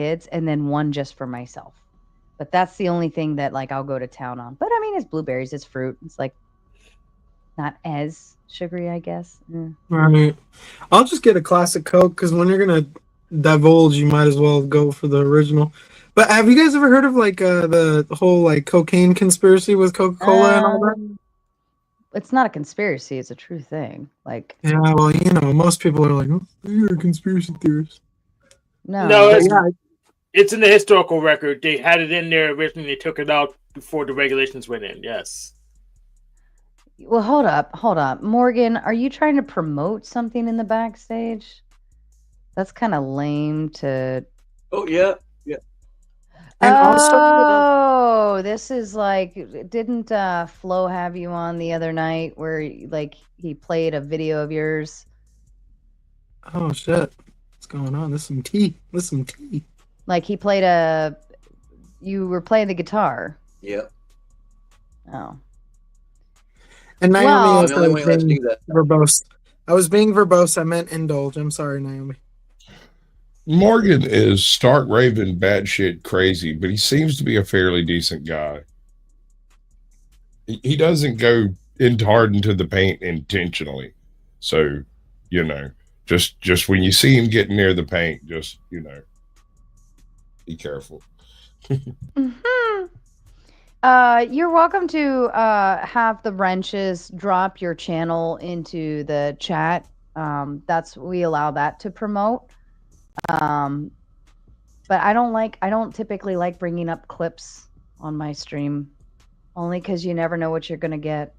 kids and then one just for myself. But that's the only thing that like I'll go to town on. But I mean, it's blueberries, it's fruit. It's like not as sugary, I guess. Right. I'll just get a classic Coke because when you're gonna divulge, you might as well go for the original. But have you guys ever heard of like the whole like cocaine conspiracy with Coca Cola and all that? Um, it's not a conspiracy; it's a true thing. Like, Yeah, well, most people are like, "Oh, you're a conspiracy theorist." No, no, But yeah, it's in the historical record. They had it in there originally. They took it out before the regulations went in. Yes. well, hold up, Morgan. Are you trying to promote something in the backstage? That's kind of lame to. Oh yeah, yeah. and also, Oh, this is like, didn't Flo have you on the other night where like he played a video of yours? oh shit, what's going on? There's some tea. There's some tea. Like he played you were playing the guitar. Yeah. Oh. And Naomi, Well- I'm yes, the I only was one who lets being do that. verbose. I was being verbose. I meant indulge. I'm sorry, Naomi. Morgan is stark raving batshit crazy, but he seems to be a fairly decent guy. He doesn't go hard into the paint intentionally. So, just when you see him getting near the paint, just, be careful. Hmm. You're welcome to have the wrenches drop your channel into the chat. We allow that to promote. But I don't typically like bringing up clips on my stream, only because you never know what you're gonna get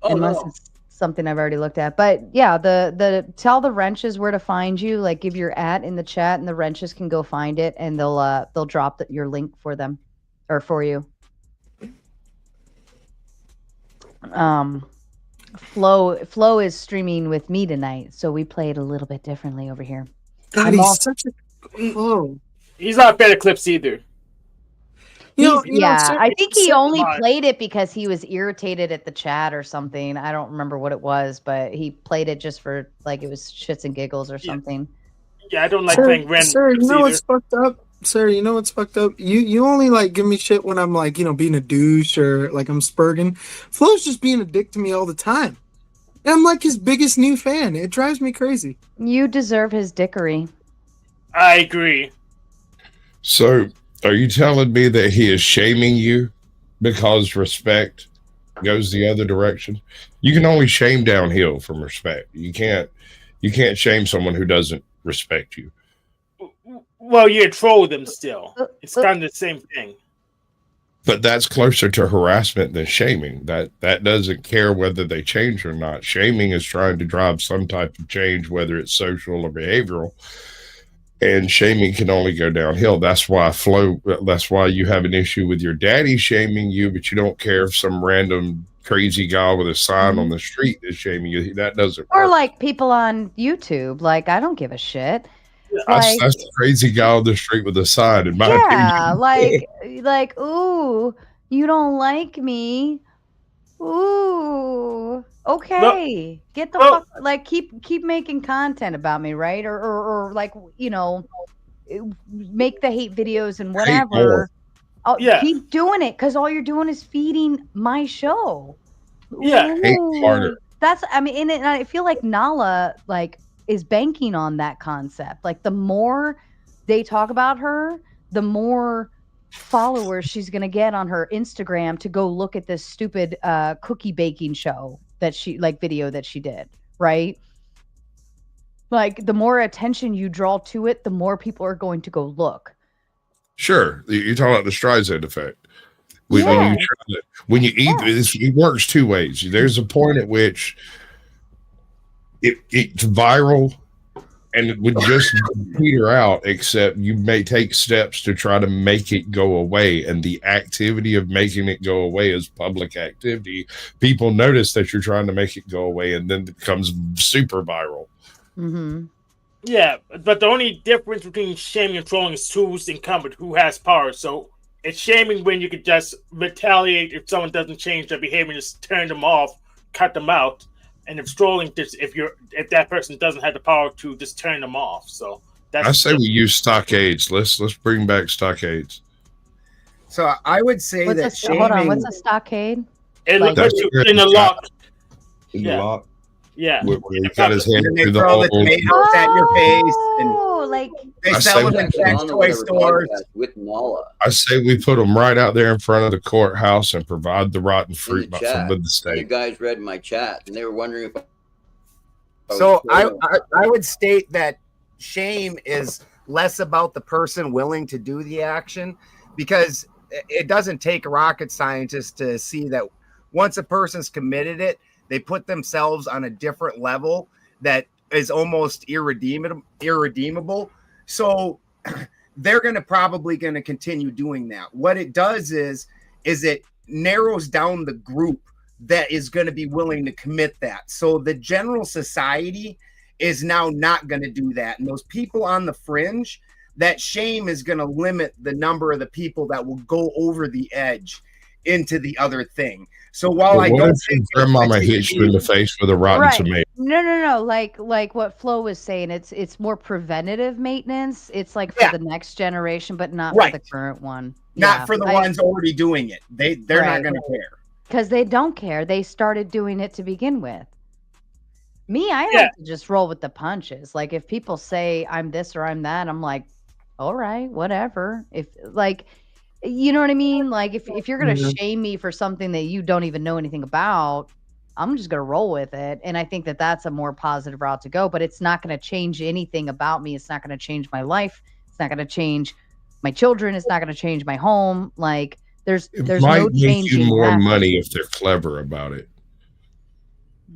unless it's something I've already looked at. But yeah, the tell the wrenches where to find you. Like give your in the chat, and the wrenches can go find it, and they'll drop your link for them or for you. Flo is streaming with me tonight, so we play it a little bit differently over here. God, I'm he's also- such a. Oh. He's not bad at clips either. I think he only Mine. played it because he was irritated at the chat or something. I don't remember what it was, but he played it just for like it was shits and giggles or something. Yeah, I don't like playing random Sir, you clips know either. what's fucked up? Sir, you know what's fucked up? You only like give me shit when I'm like, being a douche or like I'm spurging. Flo's just being a dick to me all the time. And I'm like his biggest new fan. It drives me crazy. You deserve his dickery. I agree. So, are you telling me that he is shaming you because respect goes the other direction? You can only shame downhill from respect. You can't shame someone who doesn't respect you. Well, you troll them still. It's kind of the same thing. But that's closer to harassment than shaming. That doesn't care whether they change or not. Shaming is trying to drive some type of change, whether it's social or behavioral. And shaming can only go downhill. That's why you have an issue with your daddy shaming you, but you don't care if some random crazy guy with a sign on the street is shaming you. That doesn't Or work. like people on YouTube. Like I don't give a shit. That's the crazy guy on the street with a sign, in my opinion. like, ooh, you don't like me. Ooh, okay. Get the fuck, like keep making content about me, right? Or like, make the hate videos and whatever. Keep doing it because all you're doing is feeding my show. Yeah. Hate harder. And I feel like Nala is banking on that concept. Like the more they talk about her, the more followers she's gonna get on her Instagram to go look at this stupid cookie baking show that video that she did, right? Like the more attention you draw to it, the more people are going to go look. Sure, you're talking about the Streisand effect. When you eat, it works two ways. There's a point at which it's viral and it would just peter out, except you may take steps to try to make it go away. And the activity of making it go away is public activity. People notice that you're trying to make it go away, and then it becomes super viral. Mm-hmm. Yeah, but the only difference between shaming and trolling is who's incumbent, who has power. So it's shaming when you could just retaliate if someone doesn't change their behavior, just turn them off, cut them out. And if trolling, if that person doesn't have the power to just turn them off. So That's I say we use stockades. Let's bring back stockades. So I would say What's that a, shaming. hold on, what's a stockade? it Like- puts you That's in a where lock. In Yeah. the lock. Yeah. Where he got his hand And they through the throw the hole. tomatoes at your face, and Oh, like they I sell say them in we- sex toy stores. with Nala I say we put them right out there in front of the courthouse and provide the rotten in fruit the from chat. the You state. guys read my chat, and they were wondering if. So I would state that shame is less about the person willing to do the action, because it doesn't take a rocket scientist to see that once a person's committed it, they put themselves on a different level that is almost irredeemable. So they're probably going to continue doing that. What it does is it narrows down the group that is going to be willing to commit that. So the general society is now not going to do that. And those people on the fringe, that shame is going to limit the number of the people that will go over the edge into the other thing. So while I But what don't if your think grandmama hits you in the face with a rotten Right. tomato? no. Like what Flo was saying, it's more preventative maintenance. It's like for Yeah. the next generation, but not Right. for the current one. not for the ones already doing it. They're not Right. going to care. Because they don't care. They started doing it to begin with. Me, I Yeah. like to just roll with the punches. Like if people say I'm this or I'm that, I'm like, all right, whatever. If like, you know what I mean? Like if you're gonna Mhm. shame me for something that you don't even know anything about, I'm just gonna roll with it. And I think that that's a more positive route to go. But it's not gonna change anything about me. It's not gonna change my life. It's not gonna change my children. It's not gonna change my home. Like there's It no might make change. you more money if they're clever about it.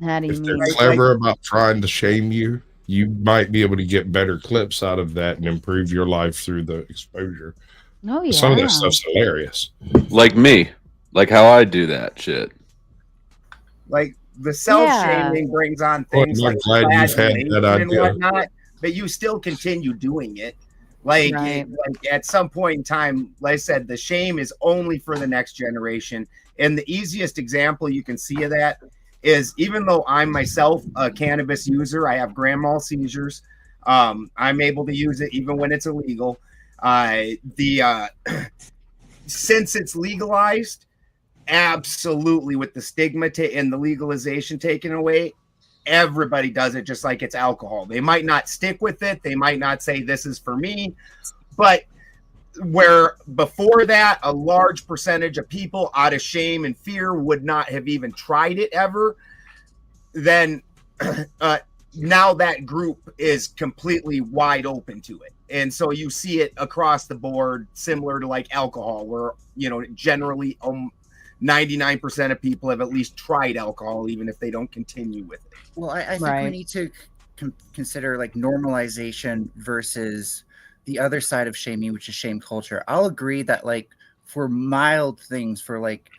How do you If they're mean? clever about trying to shame you, you might be able to get better clips out of that and improve your life through the exposure. Oh yeah. Some of that stuff's hilarious. Like me, like how I do that shit. Like the self-shaming brings on Well, things I'm like glad you've had flagellation that and idea. whatnot, but you still continue doing it. Like, Right. like at some point in time, like I said, the shame is only for the next generation. And the easiest example you can see of that is, even though I'm myself a cannabis user, I have grand mal seizures. I'm able to use it even when it's illegal. Since it's legalized, absolutely, with the stigma and the legalization taken away, everybody does it just like it's alcohol. They might not stick with it. They might not say this is for me, but where before that, a large percentage of people out of shame and fear would not have even tried it ever, then now that group is completely wide open to it. And so you see it across the board, similar to like alcohol, where, generally 99% of people have at least tried alcohol, even if they don't continue with it. Well, I think we Right. need to consider like normalization versus the other side of shaming, which is shame culture. I'll agree that like for mild things, for like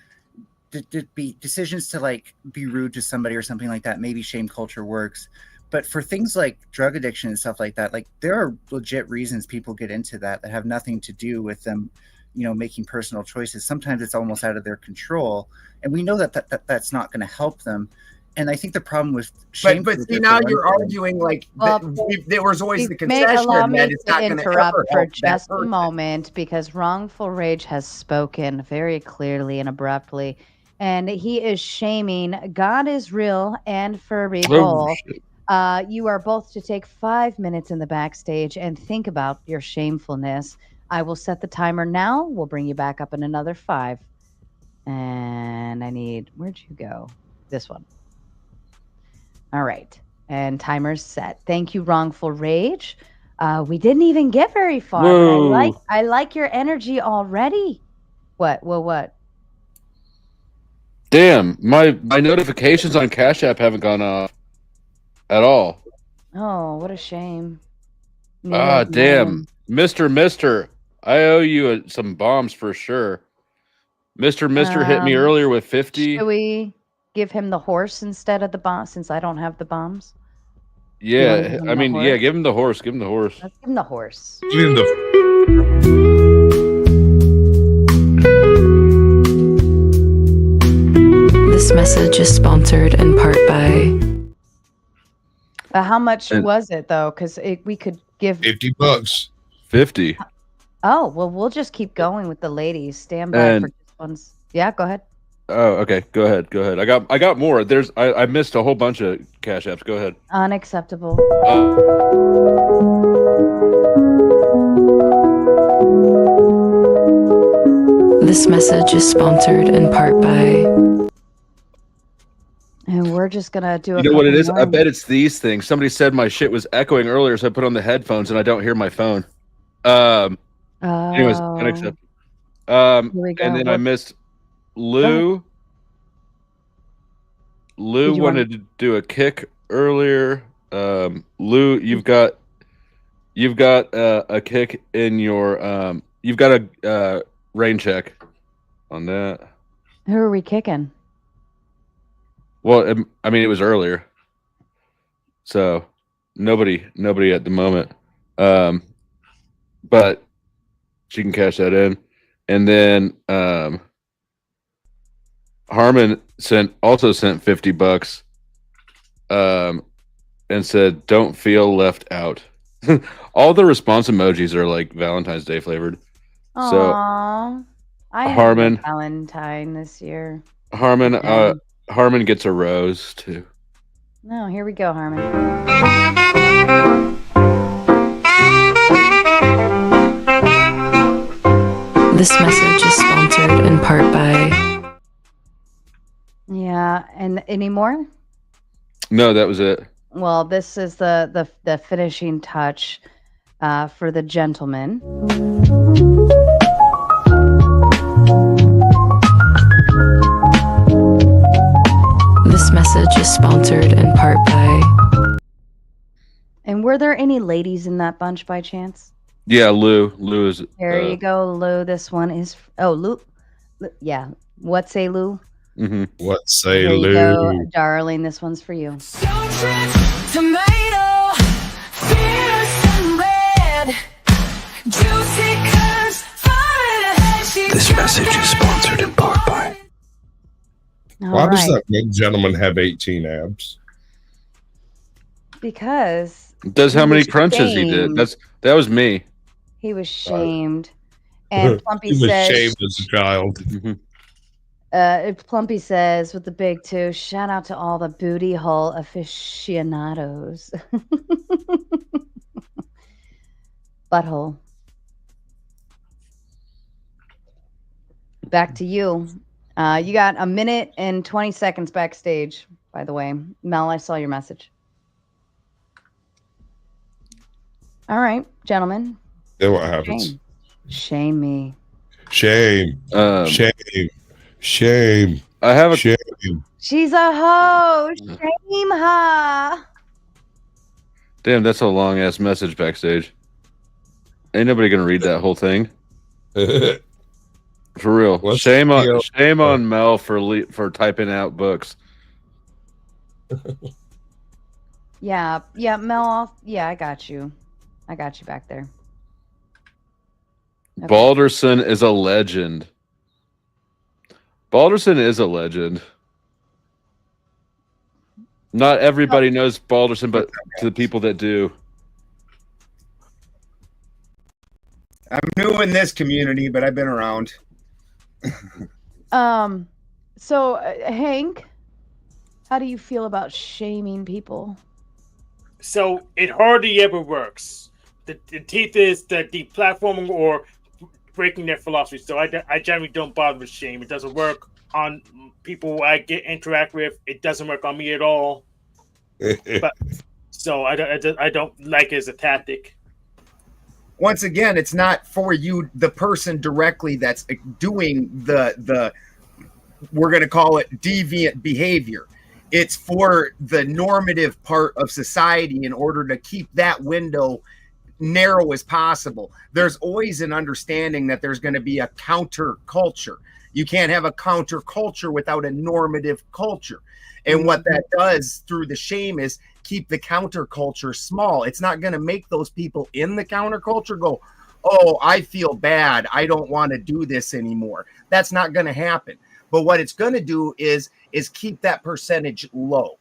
be decisions to like be rude to somebody or something like that, maybe shame culture works. But for things like drug addiction and stuff like that, like there are legit reasons people get into that have nothing to do with them, making personal choices. Sometimes it's almost out of their control, and we know that's not going to help them. And I think the problem with shame, But see, now you're arguing like Well, there was always the May concession allow me that it's not to going to interrupt ever for help that just a person. moment, because Wrongful Rage has spoken very clearly and abruptly, and he is shaming God is real and Furby Bowl. shit. You are both to take 5 minutes in the backstage and think about your shamefulness. I will set the timer now. We'll bring you back up in another 5. And where'd you go? This one. All right. And timer's set. Thank you, Wrongful Rage. We didn't even get very far. But Whoa. I like your energy already. What? Damn, my notifications on Cash App haven't gone off at all. Oh, what a shame. Ah, Neither damn. mine. Mister, I owe you some bombs for sure. Mister hit me earlier with 50. Should we give him the horse instead of the bomb, since I don't have the bombs? Yeah, give him I the mean, yeah, horse? give him the horse. Give him the horse. Let's give him the horse. Even the This message is sponsored in part by How much And- was it though? Because we could Give. $50. 50. Oh well, we'll just keep going with the ladies. Stand by And- for this one's. Yeah, go ahead. Oh, okay. Go ahead. I got more. I missed a whole bunch of cash apps. Go ahead. Unacceptable. This message is sponsored in part by. And we're just gonna do. You know what it is? I bet it's these things. Somebody said my shit was echoing earlier, so I put on the headphones and I don't hear my phone. Anyways, unacceptable. Here we go. And then I missed Lou. Lou Did you wanted to do a kick earlier. Lou, you've got a kick in your you've got a rain check on that. Who are we kicking? Well, it was earlier, so nobody at the moment. But she can cash that in, and then Harmon sent $50, and said, "Don't feel left out." All the response emojis are like Valentine's Day flavored. Aww, So I had Harmon- a Valentine this year. Harmon, Okay. Harmon gets a rose too. No, here we go, Harmon. This message is sponsored in part by. Yeah, and any more? No, that was it. Well, this is the finishing touch for the gentleman. This message is sponsored in part by. And were there any ladies in that bunch by chance? Yeah, Lou is. There you go, Lou. This one is. Oh, Lou. Yeah. What say, Lou? Mhm. What say, There you Lou? go, darling. This one's for you. This message is sponsored in part by. Why does All that big gentleman have 18 abs? Because Does how He many was crunches he did? shamed. That was me. he was shamed. And Plumpy He was says, shaved as a child. Plumpy says with the big two, shout out to all the booty hole aficionados. Butthole. Back to you. You got a minute and 20 seconds backstage, by the way. Mel, I saw your message. All right, gentlemen. Then what happens? Shame. Shame me. Shame. Shame. Shame. I have a Shame. She's a hoe. Shame her. damn. That's a long ass message backstage. Ain't nobody gonna read that whole thing for real. What's Shame the deal? on Mel for typing out books. Yeah, Mel. I got you. I got you back there. Okay. Balderson is a legend. Balderson is a legend. Not everybody knows Balderson, but to the people that do. I'm new in this community, but I've been around. So Hank, how do you feel about shaming people? So it hardly ever works. The teeth is the deplatforming or breaking their philosophy. So I generally don't bother with shame. It doesn't work on people I interact with. It doesn't work on me at all. But so I don't like it as a tactic. Once again, it's not for you, the person directly that's doing the we're going to call it deviant behavior. It's for the normative part of society in order to keep that window narrow as possible. There's always an understanding that there's going to be a counter culture. You can't have a counter culture without a normative culture. And what that does through the shame is keep the counterculture small. It's not going to make those people in the counterculture go, oh, I feel bad. I don't want to do this anymore. That's not going to happen. But what it's going to do is keep that percentage low.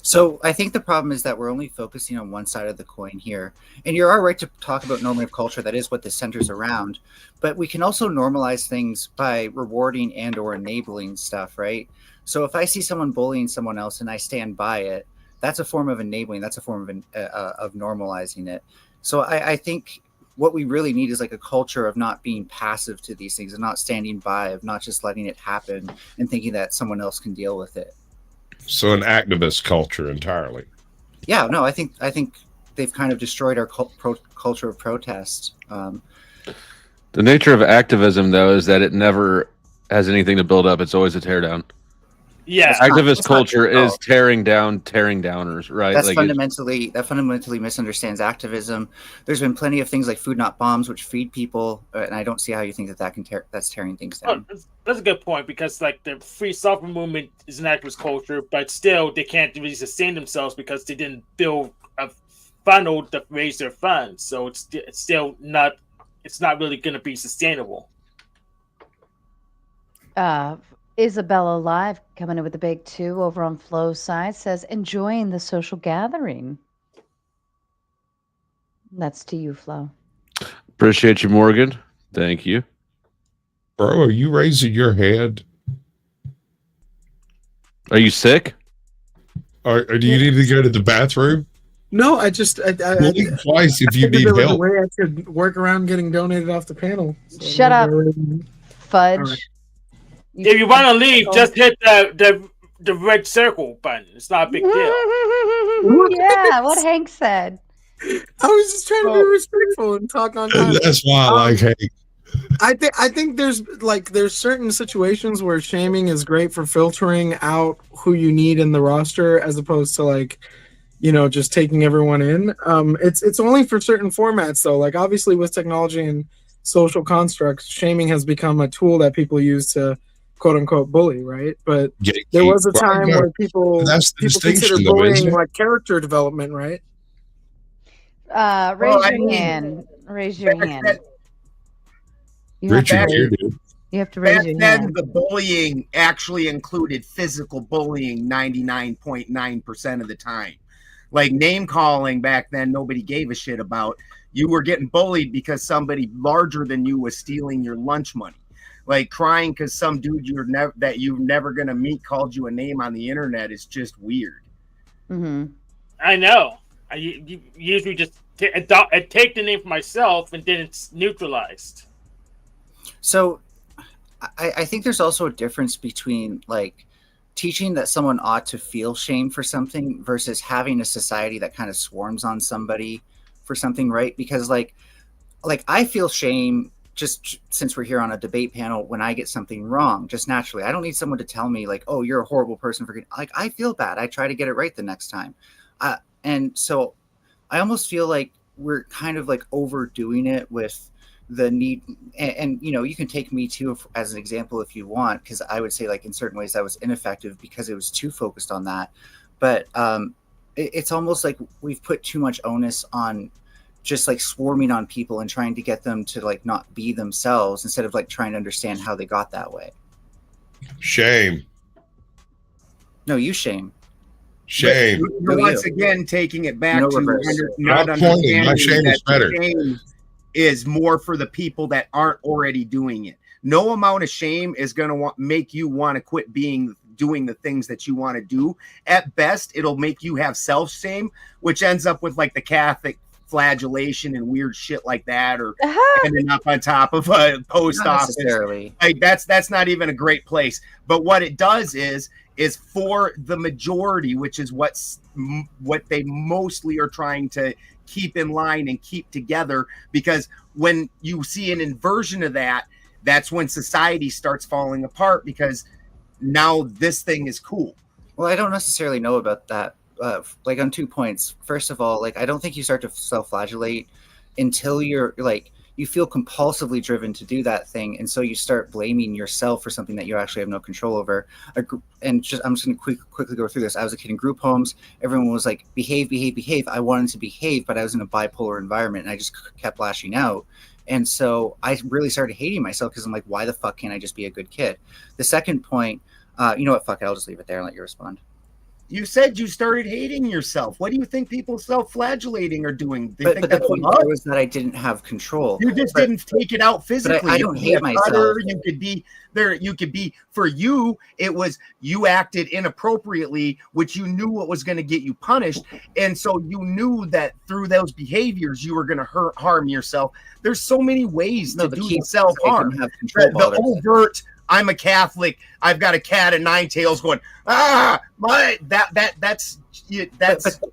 So I think the problem is that we're only focusing on one side of the coin here. And you're all right to talk about normative culture. That is what this centers around. But we can also normalize things by rewarding and or enabling stuff, right? So if I see someone bullying someone else and I stand by it, that's a form of enabling. That's a form of normalizing it. So I think what we really need is like a culture of not being passive to these things and not standing by, of not just letting it happen and thinking that someone else can deal with it. So an activist culture entirely. Yeah, no, I think they've kind of destroyed our culture of protest. The nature of activism, though, is that it never has anything to build up. It's always a teardown. Yeah, Activist culture is tearing downers, right? That's Like fundamentally misunderstands activism. There's been plenty of things like Food Not Bombs, which feed people, and I don't see how you think that's tearing things down. That's a good point, because like the free software movement is an activist culture, but still they can't really sustain themselves because they didn't build a funnel to raise their funds. So it's still not. It's not really going to be sustainable. Isabella Live coming in with the big 2 over on Flo's side says, enjoying the social gathering. That's to you, Flo. Appreciate you, Morgan. Thank you. Bro, are you raising your head? Are you sick? Or do you need to go to the bathroom? No, I Blink twice if you figured need there was a help. way I could work around getting donated off the panel. So Shut up, fudge. All right. If you want to leave, just hit the red circle button. It's not a big deal. Yeah, what Hank said. I was just trying to be respectful and talk on time. That's why I like Hank. I think there's certain situations where shaming is great for filtering out who you need in the roster, as opposed to like, just taking everyone in. It's only for certain formats though. Like obviously with technology and social constructs, shaming has become a tool that people use to quote unquote bully, right? But there was a time where people consider bullying like character development, right? Raise your hand. Raise your hand. You have to raise your then hand. the bullying actually included physical bullying 99.9% of the time. Like name calling back then, nobody gave a shit about. You were getting bullied because somebody larger than you was stealing your lunch money. Like crying because some dude that you're never gonna meet called you a name on the internet is just weird. Mm-hmm. I know. I usually just take the name for myself, and then it's neutralized. So I think there's also a difference between like teaching that someone ought to feel shame for something versus having a society that kind of swarms on somebody for something, right? Because like I feel shame just since we're here on a debate panel when I get something wrong, just naturally. I don't need someone to tell me like, oh, you're a horrible person for like, I feel bad. I try to get it right the next time. And so I almost feel like we're kind of like overdoing it with the need. And you can take Me Too as an example if you want, because I would say like in certain ways that was ineffective because it was too focused on that. But it's almost like we've put too much onus on just like swarming on people and trying to get them to like not be themselves instead of like trying to understand how they got that way. Shame. No, you shame. Shame. But once again, taking it back to not understanding my shame is better. Shame is more for the people that aren't already doing it. No amount of shame is going to make you want to quit doing the things that you want to do. At best, it'll make you have self-shame, which ends up with like the Catholic flagellation and weird shit like that, or ending up on top of a post office. Like that's not even a great place. But what it does is for the majority, which is what they mostly are trying to keep in line and keep together, because when you see an inversion of that, that's when society starts falling apart, because now this thing is cool. Well, I don't necessarily know about that. Like on 2 points. First of all, like I don't think you start to self-flagellate until you're like you feel compulsively driven to do that thing, and so you start blaming yourself for something that you actually have no control over. I'm just going to quickly go through this. I was a kid in group homes. Everyone was like, behave. I wanted to behave, but I was in a bipolar environment, and I just kept lashing out. And so I really started hating myself because I'm like, why the fuck can't I just be a good kid? The second point, you know what? Fuck it. I'll just leave it there and let you respond. You said you started hating yourself. What do you think people self-flagellating are doing? They But, think but the that's point love? there was that I didn't have control. You just didn't take it out physically. I don't You could be hate a myself. cutter, you could be there. You could be, for you, it was you acted inappropriately, which you knew what was going to get you punished. And so you knew that through those behaviors, you were going to harm yourself. There's so many ways to do self-harm. The overt, I'm a Catholic, I've got a cat and 9 tails going, that's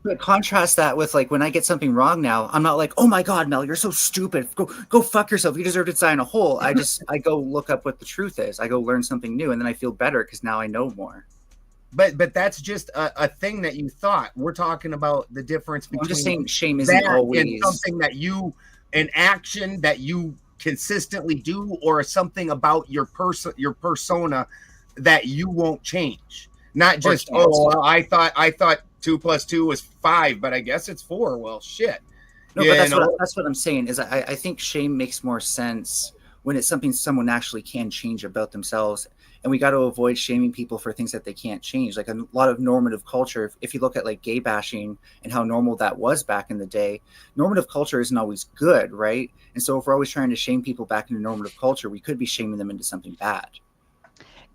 but contrast that with like when I get something wrong now, I'm not like, oh my God, Mel, you're so stupid. Go fuck yourself. You deserve to die in a hole. I go look up what the truth is. I go learn something new, and then I feel better because now I know more. But that's just a thing that you thought. We're talking about the difference between. I'm just saying shame isn't always and something that an action that you consistently do, or something about your persona that you won't change. Not just I thought 2 + 2 was 5, but I guess it's 4. Well, shit. No, but that's what I'm saying is I think shame makes more sense when it's something someone actually can change about themselves. And we got to avoid shaming people for things that they can't change. Like a lot of normative culture, if you look at like gay bashing and how normal that was back in the day, normative culture isn't always good, right? And so if we're always trying to shame people back into normative culture, we could be shaming them into something bad.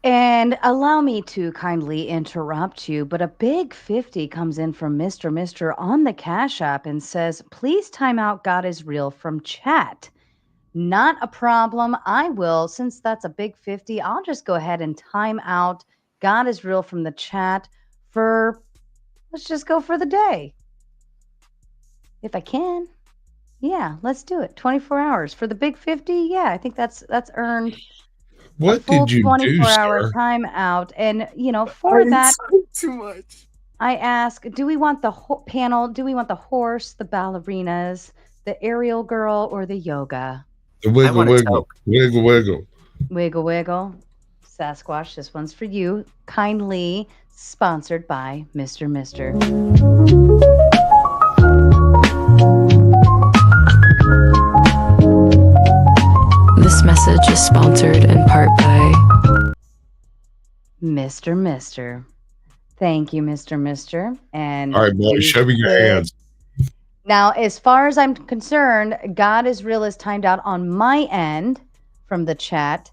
And allow me to kindly interrupt you, but a big 50 comes in from Mr. on the Cash App and says, please time out God is Real from chat. Not a problem. I will, since that's a big 50, I'll just go ahead and time out God is Real from the chat let's just go for the day. If I can. Yeah, let's do it. 24 hours for the big 50. Yeah, I think that's earned. What did you do, 24-hour sir? time out. And, for that, too much. I ask, do we want the panel? Do we want the horse, the ballerinas, the aerial girl, or the yoga? The wiggle, wiggle, wiggle, wiggle. Wiggle, wiggle. Sasquatch, this one's for you. Kindly sponsored by Mr. This message is sponsored in part by Mr. Thank you, Mr. And all right, boy, show me your hands. Now, as far as I'm concerned, God is Real is timed out on my end from the chat.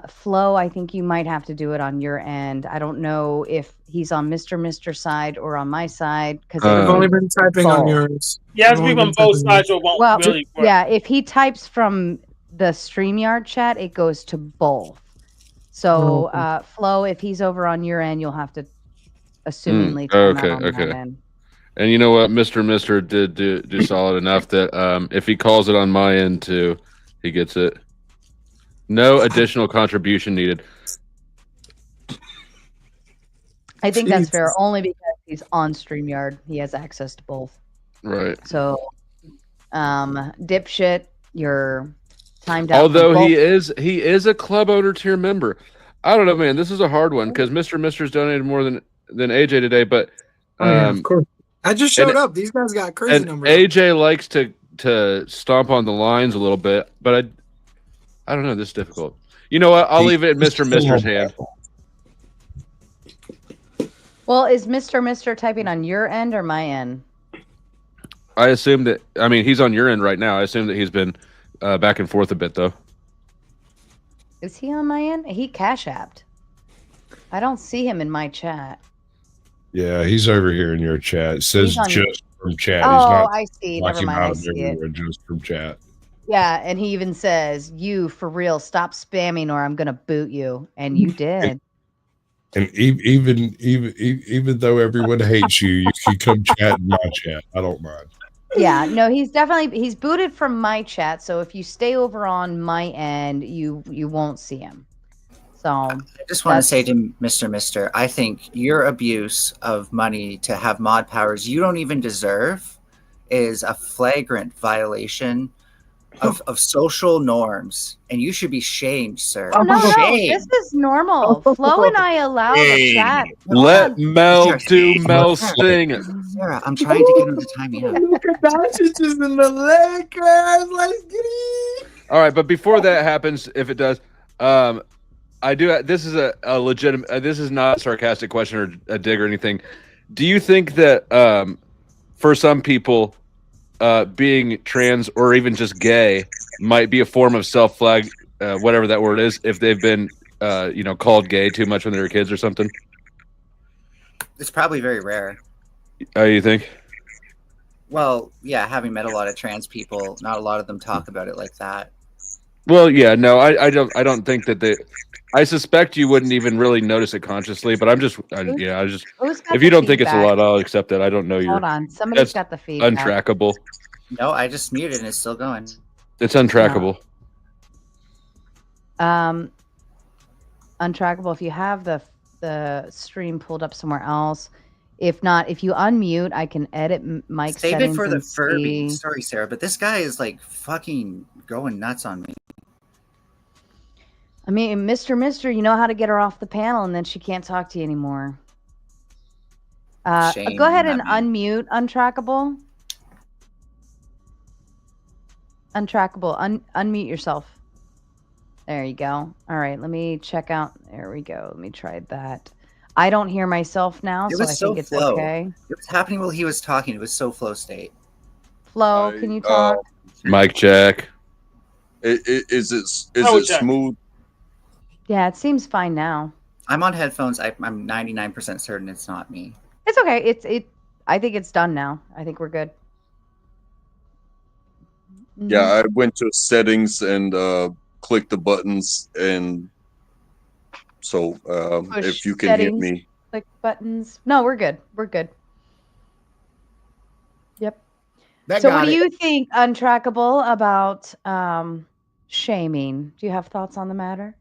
Flo, I think you might have to do it on your end. I don't know if he's on Mr. side or on my side because I've only been typing on yours. Yeah, it's on both sides, so it won't really work. Yeah, if he types from the StreamYard chat, it goes to both. So, Flo, if he's over on your end, you'll have to assumingly turn that on that end. And you know what, Mr. did do solid enough that if he calls it on my end too, he gets it. No additional contribution needed. I think that's fair, only because he's on StreamYard. He has access to both. Right. So, dipshit, you're timed out. Although he is a club owner tier member. I don't know, man. This is a hard one because Mr.'s donated more than AJ today, but of course. I just showed up. These guys got crazy numbers. AJ likes to stomp on the lines a little bit, but I don't know. This is difficult. You know what? I'll leave it in Mr.'s hand. Well, is Mr. typing on your end or my end? I assume that. I mean, he's on your end right now. I assume that he's been back and forth a bit, though. Is he on my end? He Cash Apped. I don't see him in my chat. Yeah, he's over here in your chat. It says just from chat. Oh, he's not I see. Never mind. I see it. Just from chat. Yeah, and he even says, "You for real, stop spamming, or I'm gonna boot you." And you did. And even though everyone hates you, you can come chat in my chat. I don't mind. Yeah, no, he's booted from my chat. So if you stay over on my end, you won't see him. So I just want to say to Mr. I think your abuse of money to have mod powers you don't even deserve is a flagrant violation of social norms, and you should be shamed, sir. Oh, no, this is normal. Flo and I allow the chat. Let Mel do Mel sting. Sarah, I'm trying to get him to time me out. Luka Doncic is in the Lakers. Let's get it. All right, but before that happens, if it does, I do. This is a legitimate. This is not a sarcastic question or a dig or anything. Do you think that for some people, being trans or even just gay might be a form of self-flag, whatever that word is, if they've been, called gay too much when they were kids or something? It's probably very rare. You think? Well, yeah, having met a lot of trans people, not a lot of them talk about it like that. Well, yeah, no, I don't think that they. I suspect you wouldn't even really notice it consciously, but Who's if got you the don't think it's a feedback? lot, I'll accept that. I don't know you. Hold on, somebody's that's got the feedback. untrackable. No, I just muted and it's still going. It's untrackable. Untrackable. If you have the stream pulled up somewhere else, if not, if you unmute, I can edit Mike's Save settings it for the and Furby. see. Sorry, Sarah, but this guy is like fucking going nuts on me. I mean, Mister, you know how to get her off the panel, and then she can't talk to you anymore. Shame, Go ahead and not me. unmute Untrackable. Untrackable, unmute yourself. There you go. All right, let me check out. There we go. Let me try that. I don't hear myself now, It so I was so think it's flow. okay. It was happening while he was talking. It was so flow state. Flo, can you talk? Mike check. Is Oh, it check. smooth? Yeah, it seems fine now. I'm on headphones. I'm 99% certain it's not me. It's okay. I think it's done now. I think we're good. Yeah, I went to settings and clicked the buttons, and so Push if you can hear settings, me, click buttons. No, we're good. We're good. Yep. That So got what do it. you think, Untrackable, about shaming? Do you have thoughts on the matter?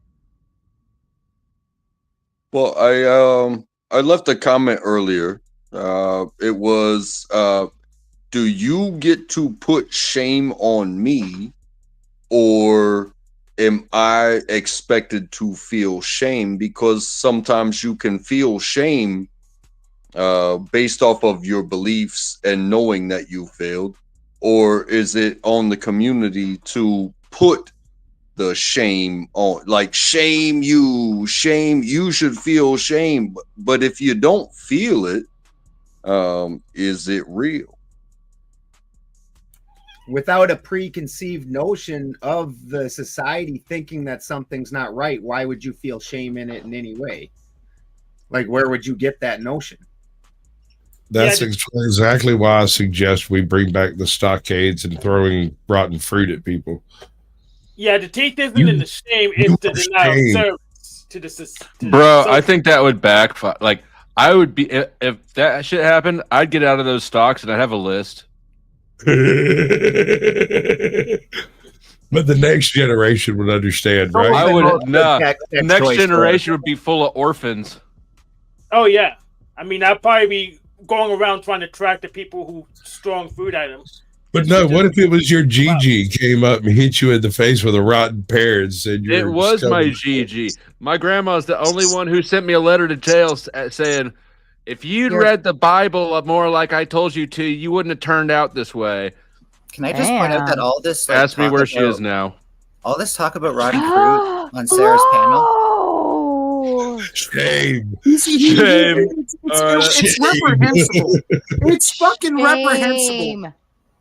well, I left a comment earlier. It was, do you get to put shame on me, or am I expected to feel shame? Because sometimes you can feel shame based off of your beliefs and knowing that you failed, or is it on the community to put the shame on, like shame you should feel shame, but if you don't feel it, is it real? Without a preconceived notion of the society thinking that something's not right, why would you feel shame in it in any way? Like, where would you get that notion? That's exactly why I suggest we bring back the stockades and throwing rotten fruit at people. Yeah, the teeth isn't in the shame; it's the denial of shame. service to the system. Bro, I think that would backfire. Like, I would be if that shit happened, I'd get out of those stocks and I'd have a list. But the next generation would understand, right? I would. Nah, Next the next choice generation would be full of orphans. Oh yeah, I mean, I'd probably be going around trying to track the people who strong food items. But no, what if it was your Gigi came up and hit you in the face with a rotten pear and said It you're was my disgusting? GG. My grandma's the only one who sent me a letter to jail saying, if you'd You're- read the Bible more like I told you to, you wouldn't have turned out this way. Can I just point out that all this like, Ask me talk where she about- is now. All this talk about rotten fruit on Sarah's panel. Oh, Shame. Shame. It's reprehensible. It's fucking reprehensible.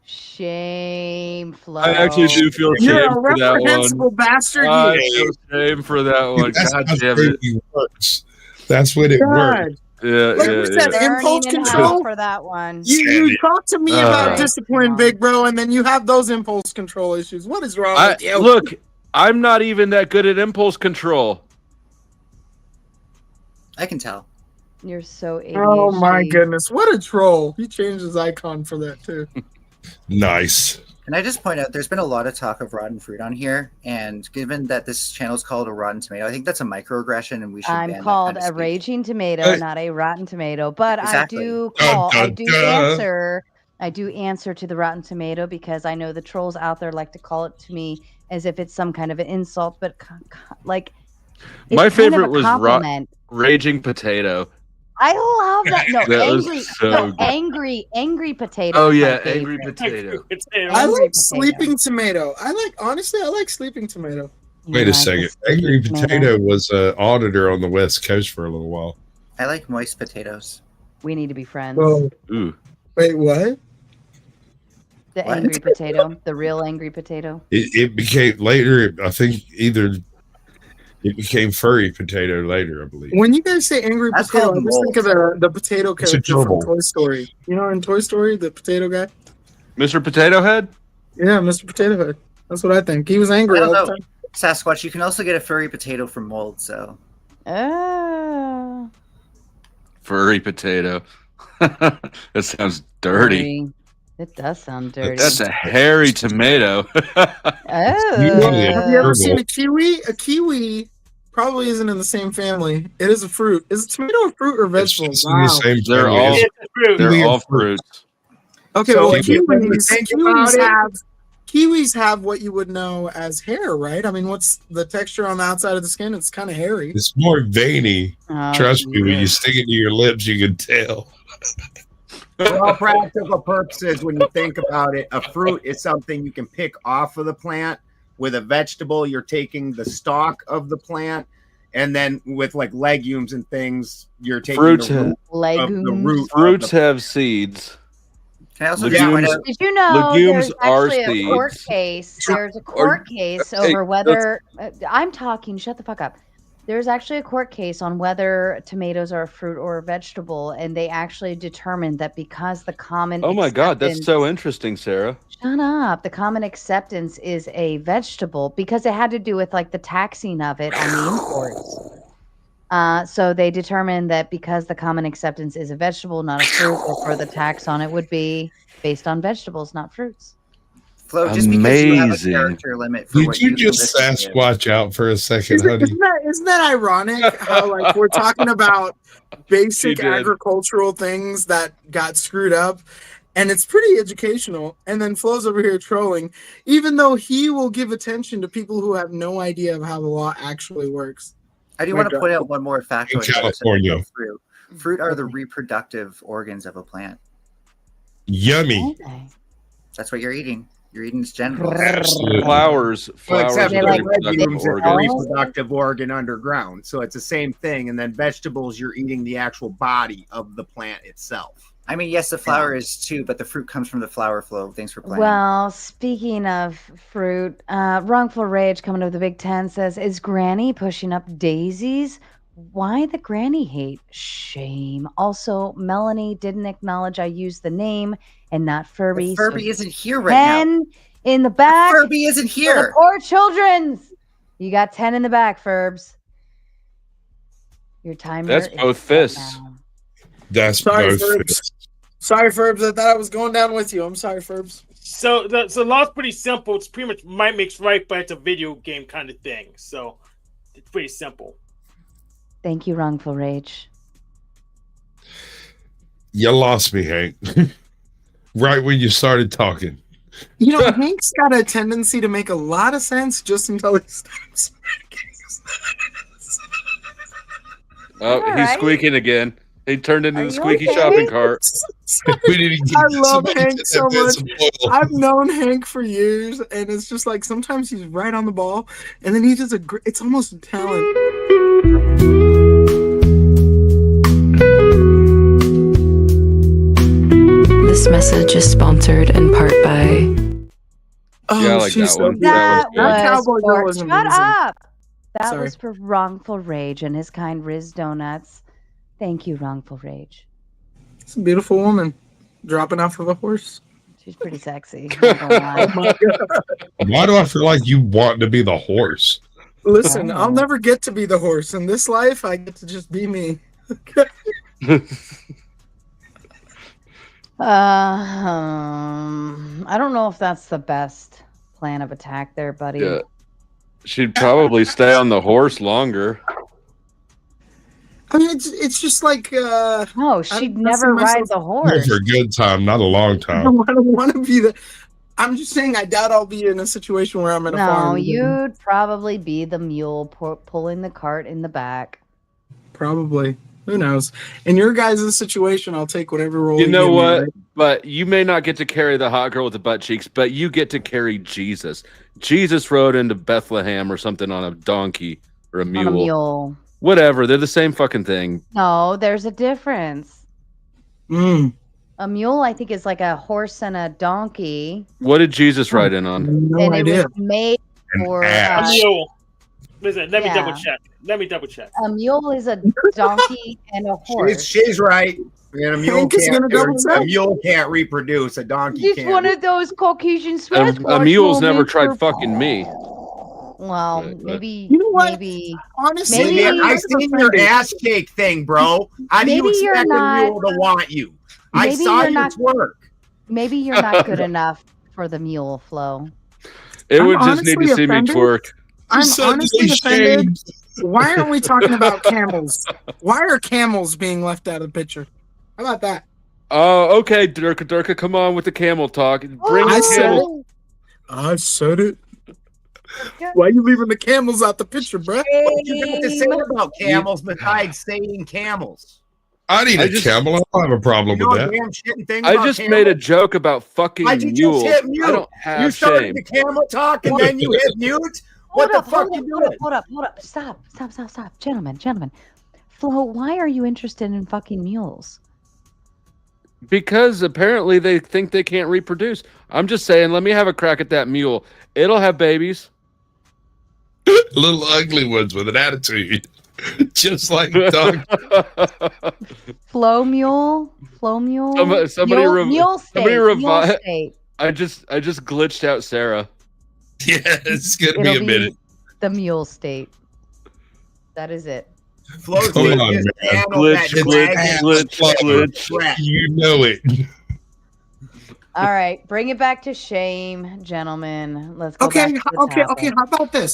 Shame, Flo. I actually do feel shame You're a for that one. reprehensible bastard. I You. feel shame for that one. That's God how damn it. shaming works. That's when it works. God. Yeah, Like yeah, we said, yeah. impulse Burning in hell control. for that one. You talk to me about Uh. discipline, big bro, and then you have those impulse control issues. What is wrong with you? Look, I'm not even that good at impulse control. I can tell. You're so ADHD. Oh my goodness, what a troll! He changed his icon for that too. Nice. Can I just point out there's been a lot of talk of rotten fruit on here, and given that this channel is called a rotten tomato, I think that's a microaggression, and we should. I'm ban that called kind of a speech. raging tomato, Hey. not a rotten tomato. But Exactly. I do Dun, call, I dun, do dun. answer, I do answer to the rotten tomato because I know the trolls out there like to call it to me as if it's some kind of an insult, but like it's My kind of favorite a was compliment. Raging Potato. I love that. No, That was angry, so no, good. angry potato. Oh is my yeah, favorite. angry potato. I Angry like potato. sleeping tomato. I like sleeping tomato. Wait a second. Angry Potato was an auditor on the West Coast for a little while. I like moist potatoes. We need to be friends. Whoa. Ooh. Wait, what? The What? angry potato, the real angry potato. It became later, I think it became furry potato later, I believe. When you guys say angry That's potato, I called just think of the potato It's a character from gerbil. Toy Story. You know, in Toy Story, the potato guy. Mr. Potato Head? Yeah, Mr. Potato Head. That's what I think. He was angry I all don't the know. time. Sasquatch, you can also get a furry potato from mold, so Oh. Furry potato. That sounds dirty. It does sound dirty. That's a hairy tomato. Oh. Have you ever seen a kiwi? A kiwi probably isn't in the same family. It is a fruit. Is a tomato a fruit or vegetable? It's in the same They're family all as- It's a fruit. they're all fruits. Okay, So well, if you think about kiwis have what you would know as hair, right? I mean, what's the texture on the outside of the skin? It's kind of hairy. It's more veiny. Oh, Trust me, when you Jesus. stick it to your lips, you can tell. For all practical purposes, when you think about it, a fruit is something you can pick off of the plant. With a vegetable, you're taking the stalk of the plant, and then with like legumes and things, you're taking Fruits the root have, of the Legumes. root. of fruits the- have seeds. can I also Legumes- just point out Did you know Legumes there's are actually a court seeds. case? There's a Or- court case hey, over whether I'm talking. Shut the fuck up. There's actually a court case on whether tomatoes are a fruit or a vegetable, and they actually determined that because the common Oh my God, that's acceptance- so interesting, Sarah. Shut up. The common acceptance is a vegetable because it had to do with like the taxing of it on the imports. So they determined that because the common acceptance is a vegetable, not a fruit, therefore the tax on it would be based on vegetables, not fruits. Flo, just because you have a Amazing. character limit for Did what you can just listen to. Sasquatch out for a second, honey? Isn't that ironic how like we're talking about basic did. agricultural things that got screwed up, and it's pretty educational, and then Flo's over here trolling, even though he will give attention to people who have no idea of how the law actually works. I do My want to God. point out one more factoid. In about California. Fruit. Fruit are the reproductive organs of a plant. Yummy. Okay. That's what you're eating. You're eating its genitals. Absolutely. Flowers Well, except They're are for like- reproductive legumes, it's a organs. reproductive organ underground. So it's the same thing. And then vegetables, you're eating the actual body of the plant itself. I mean, yes, the flower is too, but the fruit comes from the flower flow. Thanks for playing. Well, speaking of fruit, Wrongful Rage coming to the Big Ten says, is Granny pushing up daisies? Why the granny hate? Shame. Also, Melanie didn't acknowledge I used the name and not Furby. The Furby so isn't here right now. 10 in the back. Furby isn't For the here. poor children's. You got 10 in the back, Furbs. Your timer. That's is both set fists. now. That's Sorry, both. Furbs. Sorry, Furbs. I thought I was going down with you. I'm sorry, Furbs. So the law's pretty simple. It's pretty much might makes right, but it's a video game kind of thing. So it's pretty simple. Thank you, Wrongful Rage. You lost me, Hank. Right when you started talking. You know, Hank's got a tendency to make a lot of sense just until he stops. Oh, All he's right. squeaking again. He turned into Are the you squeaky okay? shopping cart. We didn't get I love somebody Hank to so get much. some oil. I've known Hank for years, and it's just like sometimes he's right on the ball, and then he does it's almost a talent. This message is sponsored in part by Oh, Yeah, I like she's that one. so That That was good. good. That was Cowboy Girl for, was shut amazing. up. That Sorry. was for Wrongful Rage and his kind Riz Donuts. Thank you, Wrongful Rage. It's a beautiful woman dropping off of a horse. She's pretty sexy. Not gonna lie. Oh my God. Why do I feel like you want to be the horse? Listen, Oh. I'll never get to be the horse. In this life, I get to just be me. I don't know if that's the best plan of attack there, buddy. Yeah. She'd probably stay on the horse longer. I mean, it's just like No, she'd I'm never pressing ride myself- the Go horse. for a good time, not a long I time. don't want to be the. I'm just saying, I doubt I'll be in a situation where I'm in a No, farm. you'd probably be the mule pulling the cart in the back. Probably. Who knows? In your guys' situation, I'll take whatever role You know give me, what? right? But you may not get to carry the hot girl with the butt cheeks, but you get to carry Jesus. Jesus rode into Bethlehem or something on a donkey or a mule. On a mule. Whatever. They're the same fucking thing. No, there's a difference. Mm. A mule, I think, is like a horse and a donkey. What did Jesus ride in on? No and idea. it was made for A mule. Listen, let me double check. Let me double check. A mule is a donkey and a horse. She's right. And a mule Hank is can't. gonna double check. A mule can't reproduce. A donkey It's can't. one of those Caucasian Sasquatch A mule's never moments tried where- fucking me. Well, But- maybe. You know what? Maybe. Honestly, Maybe- Man, I seen your ass cake thing, bro. How do you Maybe you're expect a not- mule to want you? I Maybe saw you're your not- twerk. Maybe you're not good enough for the mule, Flo. It I'm would just need to honestly see offended. me twerk. I'm So honestly ashamed. offended. Why aren't we talking about camels? Why are camels being left out of the picture? How about that? Oh, okay, Durka, come on with the camel talk. Bring I the said camel. I said it. Why are you leaving the camels out the picture, bro? What you got to say about camels besides saying camels? I'd eat I a just- camel. I don't have a problem You know with a that. damn shitting thing I about just camels? made a joke about fucking Why'd you mules. just hit mute? I don't have You started shame. the camel talk and then you hit mute? What the fuck you doing? Hold up. Stop. Gentlemen. Flo, why are you interested in fucking mules? Because apparently they think they can't reproduce. I'm just saying, let me have a crack at that mule. It'll have babies. Little ugly ones with an attitude, just like dog. Flow mule? Somebody mule state. somebody Mule state. I just glitched out Sarah. Yeah, it's gonna be It'll a minute. the mule state. That is it. Flo's Come taking on, his man. hand on Glitch, that glitch, dragon. glitch. You know it. All right, bring it back to shame, gentlemen. Let's go Okay, back to the okay. topic.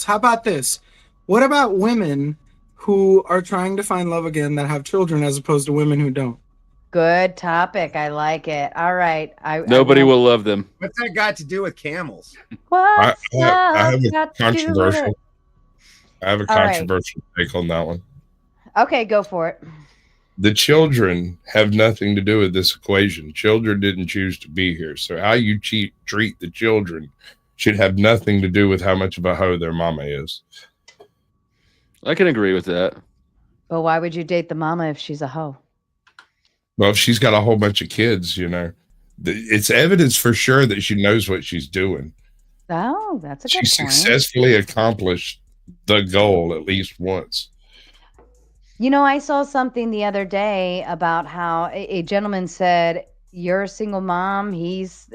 How about this? What about women who are trying to find love again that have children as opposed to women who don't? Good topic. I like it. All right. Nobody will love them. What's that got to do with camels? I What's have a got to do with controversial. it? I have a All right. controversial take on that one. Okay, go for it. The children have nothing to do with this equation. Children didn't choose to be here. So how you treat the children should have nothing to do with how much of a hoe their mama is. I can agree with that. But why would you date the mama if she's a hoe? Well, if she's got a whole bunch of kids, it's evidence for sure that she knows what she's doing. Oh, that's a She good point. successfully accomplished the goal at least once. You know, I saw something the other day about how a gentleman said, "You're a single mom. He's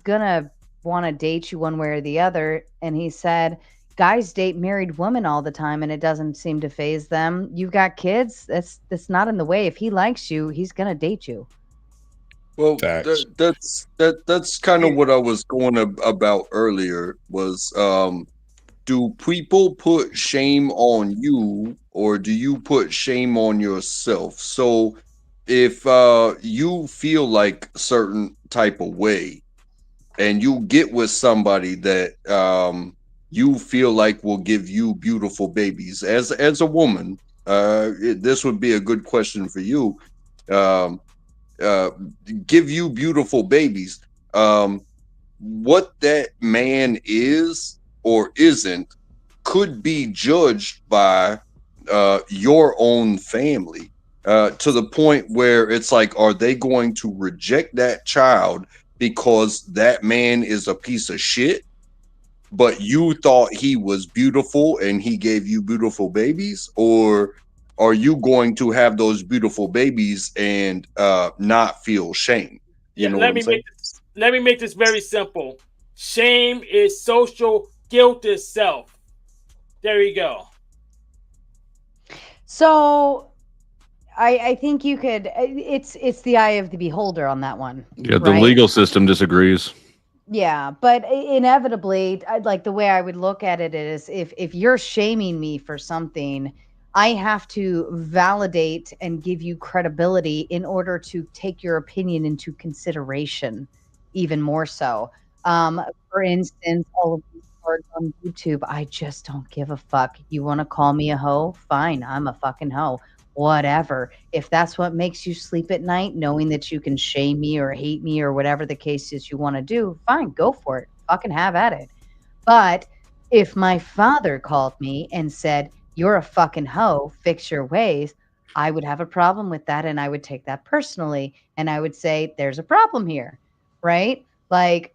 gonna want to date you one way or the other." And he said, "Guys date married women all the time, and it doesn't seem to phase them. You've got kids. That's not in the way. If he likes you, he's gonna date you." Well, Facts. that's kind of what I was going about earlier. Was do people put shame on you, or do you put shame on yourself? So, if you feel like a certain type of way, and you get with somebody that you feel like will give you beautiful babies, as a woman, this would be a good question for you. Give you beautiful babies. What that man is or isn't could be judged by your own family, to the point where it's like, are they going to reject that child because that man is a piece of shit, but you thought he was beautiful and he gave you beautiful babies? Or are you going to have those beautiful babies and not feel shame? You know what I'm saying? Let me make this very simple. Shame is social, guilt is self. There you go. So, I think you could. It's the eye of the beholder on that one. Yeah, the right? legal system disagrees. Yeah, but inevitably, like the way I would look at it is, if you're shaming me for something, I have to validate and give you credibility in order to take your opinion into consideration, even more so. For instance, all of these words on YouTube, I just don't give a fuck. You want to call me a hoe? Fine, I'm a fucking hoe. whatever. If that's what makes you sleep at night, knowing that you can shame me or hate me or whatever the case is you want to do, fine, go for it. Fucking have at it. But if my father called me and said, "You're a fucking hoe, fix your ways," I would have a problem with that, and I would take that personally, and I would say, there's a problem here, right? Like,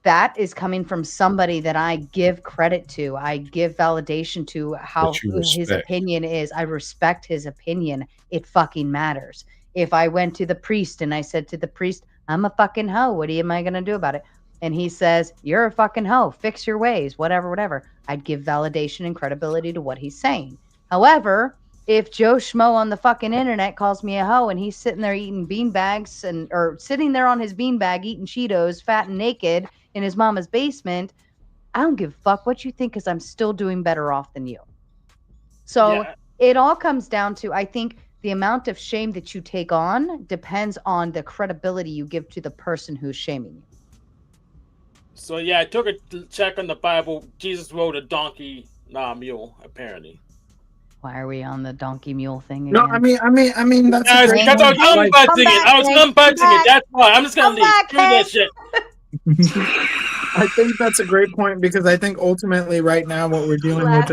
that is coming from somebody that I give credit to. I give validation to how That you his respect. opinion is. I respect his opinion. It fucking matters. If I went to the priest and I said to the priest, "I'm a fucking hoe, what am I going to do about it?" And he says, "You're a fucking hoe, fix your ways," whatever, I'd give validation and credibility to what he's saying. However, if Joe Schmo on the fucking internet calls me a hoe and he's sitting there eating beanbags or sitting there on his beanbag eating Cheetos, fat and naked in his mama's basement, I don't give a fuck what you think, because I'm still doing better off than you. So it all comes down to, I think, the amount of shame that you take on depends on the credibility you give to the person who's shaming you. So yeah, I took a check on the Bible. Jesus rode a donkey, not a mule, apparently. Why are we on the donkey mule thing again? No, I mean that's Yeah, a it's great because I was point. Like, unbudging it. I was unbudging it. That's why. I'm just gonna leave. Screw that shit. I think that's a great point, because I think ultimately right now what we're dealing with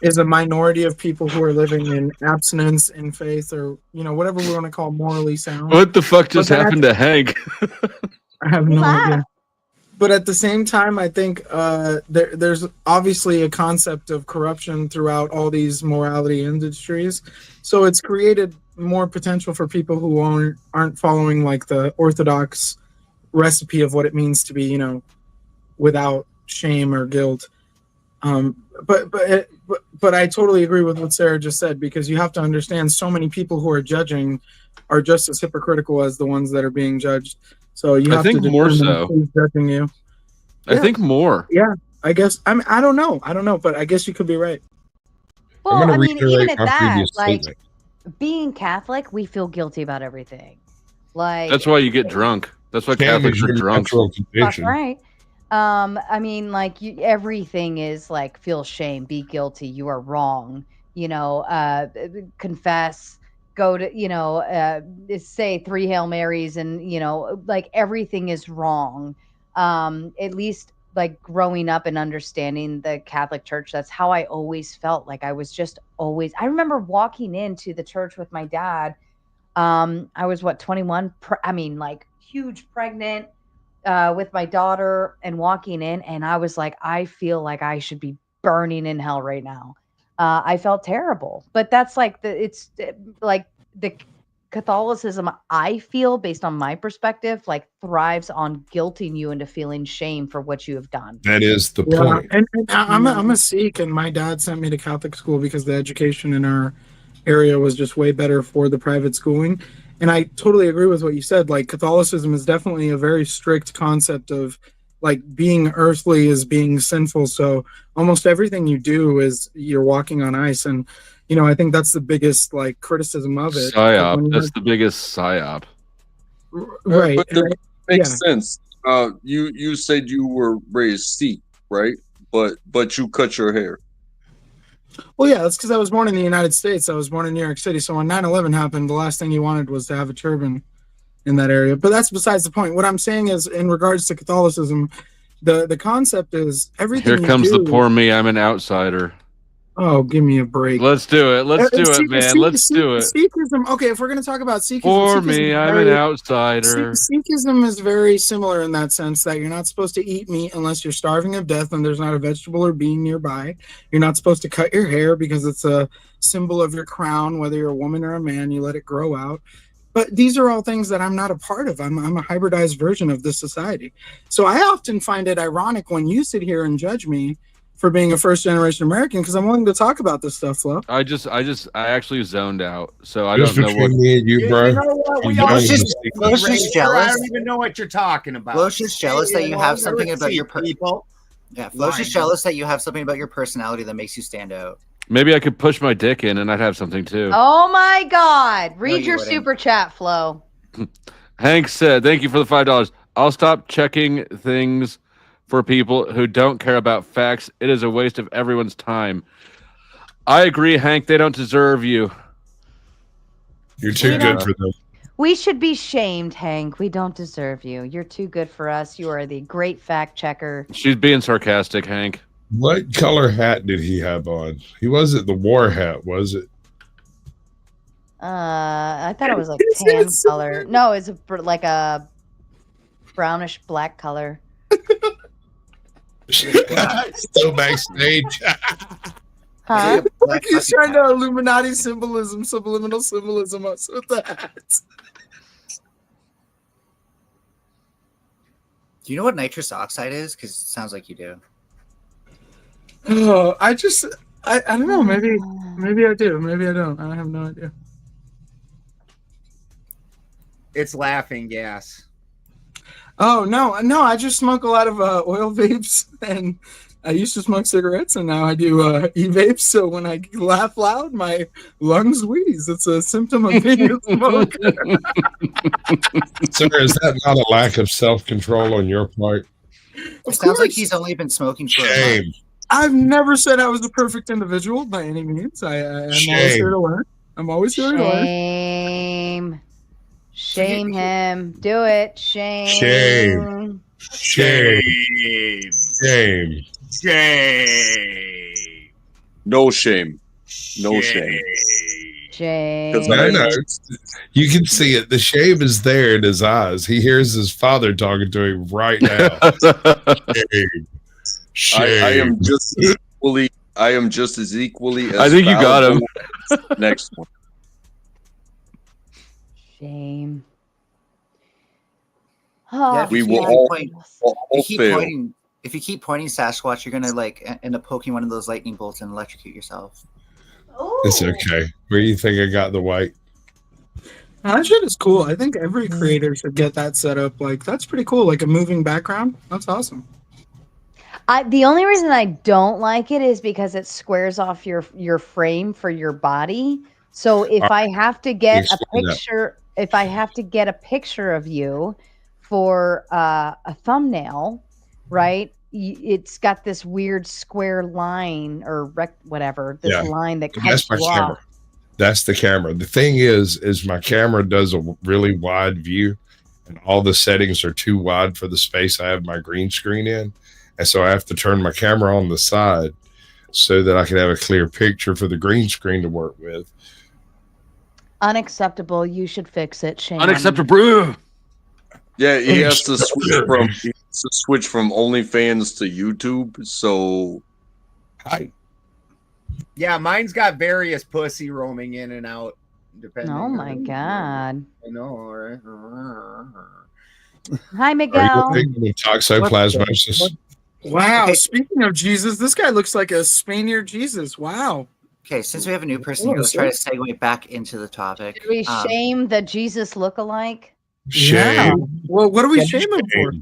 is a minority of people who are living in abstinence, in faith, or whatever we want to call morally sound. What the fuck just But then happened to Hank? I have no idea. But at the same time, I think there's obviously a concept of corruption throughout all these morality industries. So it's created more potential for people who aren't following like the orthodox recipe of what it means to be, without shame or guilt. But I totally agree with what Sarah just said, because you have to understand so many people who are judging are just as hypocritical as the ones that are being judged. So you have think to more determine so. who's judging you. I think more. Yeah, I guess. I don't know, but I guess you could be right. Well, I'm I gonna mean, even reiterate at my that, previous like, statement. being Catholic, we feel guilty about everything. Like, That's why you get drunk. That's why Shame Catholics is are your drunk. natural fuck condition. right. I mean, like, everything is like, feel shame, be guilty, you are wrong. Confess, go to say 3 Hail Marys, and like, everything is wrong. At least, like, growing up and understanding the Catholic Church, that's how I always felt. Like, I was just always. I remember walking into the church with my dad. I was 21. I mean, like, huge pregnant. With my daughter, and walking in, and I was like, I feel like I should be burning in hell right now. I felt terrible, but that's like like the Catholicism, I feel, based on my perspective, like, thrives on guilting you into feeling shame for what you have done. That is the Yeah, point. and I'm a Sikh, and my dad sent me to Catholic school because the education in our area was just way better for the private schooling. And I totally agree with what you said. Like, Catholicism is definitely a very strict concept of, like, being earthly is being sinful. So almost everything you do is you're walking on ice. And, I think that's the biggest, like, criticism of it. Psyop. That's the biggest psyop. Right. But that makes yeah. sense. You said you were raised Sikh, right? But you cut your hair. Well, yeah, that's because I was born in the United States. I was born in New York City. So when 9/11 happened, the last thing you wanted was to have a turban in that area. But that's besides the point. What I'm saying is, in regards to Catholicism, the concept is everything. Here comes you the do, poor me. I'm an outsider. Oh, give me a break. Let's do it. Let's do it, man. Let's do it. Sikhism. Okay, if we're going to talk about Sikhism, For Sikhism me, is I'm an outsider. Sikhism is very similar in that sense that you're not supposed to eat meat unless you're starving of death and there's not a vegetable or bean nearby. You're not supposed to cut your hair because it's a symbol of your crown, whether you're a woman or a man. You let it grow out. But these are all things that I'm not a part of. I'm a hybridized version of this society. So I often find it ironic when you sit here and judge me for being a first-generation American, because I'm willing to talk about this stuff, Flo. I actually zoned out, so I Just don't know what. between me and you, bro. You know what? We you all know just the secret. Lo's just jealous. I don't even know what you're talking about. Flo's just jealous that you have something about your people. Yeah, Flo's just jealous that you have something about your personality that makes you stand out. Maybe I could push my dick in, and I'd have something too. Oh my God! Read you your wouldn't. super chat, Flo. Hank said, "Thank you for the $5. I'll stop checking things for people who don't care about facts. It is a waste of everyone's time." I agree, Hank. They don't deserve you. You're too We good don't- for them. We should be shamed, Hank. We don't deserve you. You're too good for us. You are the great fact checker. She's being sarcastic, Hank. What color hat did he have on? He wasn't the war hat, was it? I thought it was like tan color. No, it's like a brownish black color. Still backstage. Huh? Like he's trying to Illuminati symbolism, subliminal symbolism us with the hats. Do you know what nitrous oxide is? Because it sounds like you do. Oh, I don't know. Maybe I do. Maybe I don't. I have no idea. It's laughing gas. Oh no. I just smoke a lot of oil vapes, and I used to smoke cigarettes, and now I do e-vapes. So when I laugh loud, my lungs wheeze. It's a symptom of being a smoker. Sir, is that not a lack of self-control on your part? It sounds like he's only been smoking for a Shame. month. I've never said I was a perfect individual by any means. I'm always here to learn. I'm always here to learn. Shame. Shame him. Do it. Shame. Shame. Shame. Shame. Shame. No shame. No shame. Shame. I know. You can see it. The shame is there in his eyes. He hears his father talking to him right now. Shame. Shame. I am just equally. I am just as equally. As I think you got him. fallible. Next one. Shame. Yeah, Oh, We will keep all, pointing- all fail. if you keep pointing Sasquatch, you're gonna like end up poking one of those lightning bolts and electrocute yourself. It's okay. Where do you think I got the white? That shit is cool. I think every creator should get that set up. Like that's pretty cool. Like a moving background. That's awesome. The only reason I don't like it is because it squares off your frame for your body. So if I have to get a Explain that. picture, if I have to get a picture of you for a thumbnail, right? It's got this weird square line or whatever, this Yeah. line that That's cuts my you camera. off. That's the camera. The thing is my camera does a really wide view, and all the settings are too wide for the space I have my green screen in. And so I have to turn my camera on the side so that I can have a clear picture for the green screen to work with. Unacceptable. You should fix it. Shame. on you. Unacceptable. Yeah, he has to switch from OnlyFans to YouTube. So Yeah, mine's got various pussy roaming in and out. Depending. Oh my on- God. I know, right? Hi, Are Miguel. you thinking of toxoplasmosis? Wow. Okay. Speaking of Jesus, this guy looks like a Spaniard Jesus. Wow. Okay, since we have a new person here, let's try to segue back into the topic. Should we shame the Jesus lookalike? Yeah. Shame. Well, what are we shaming for?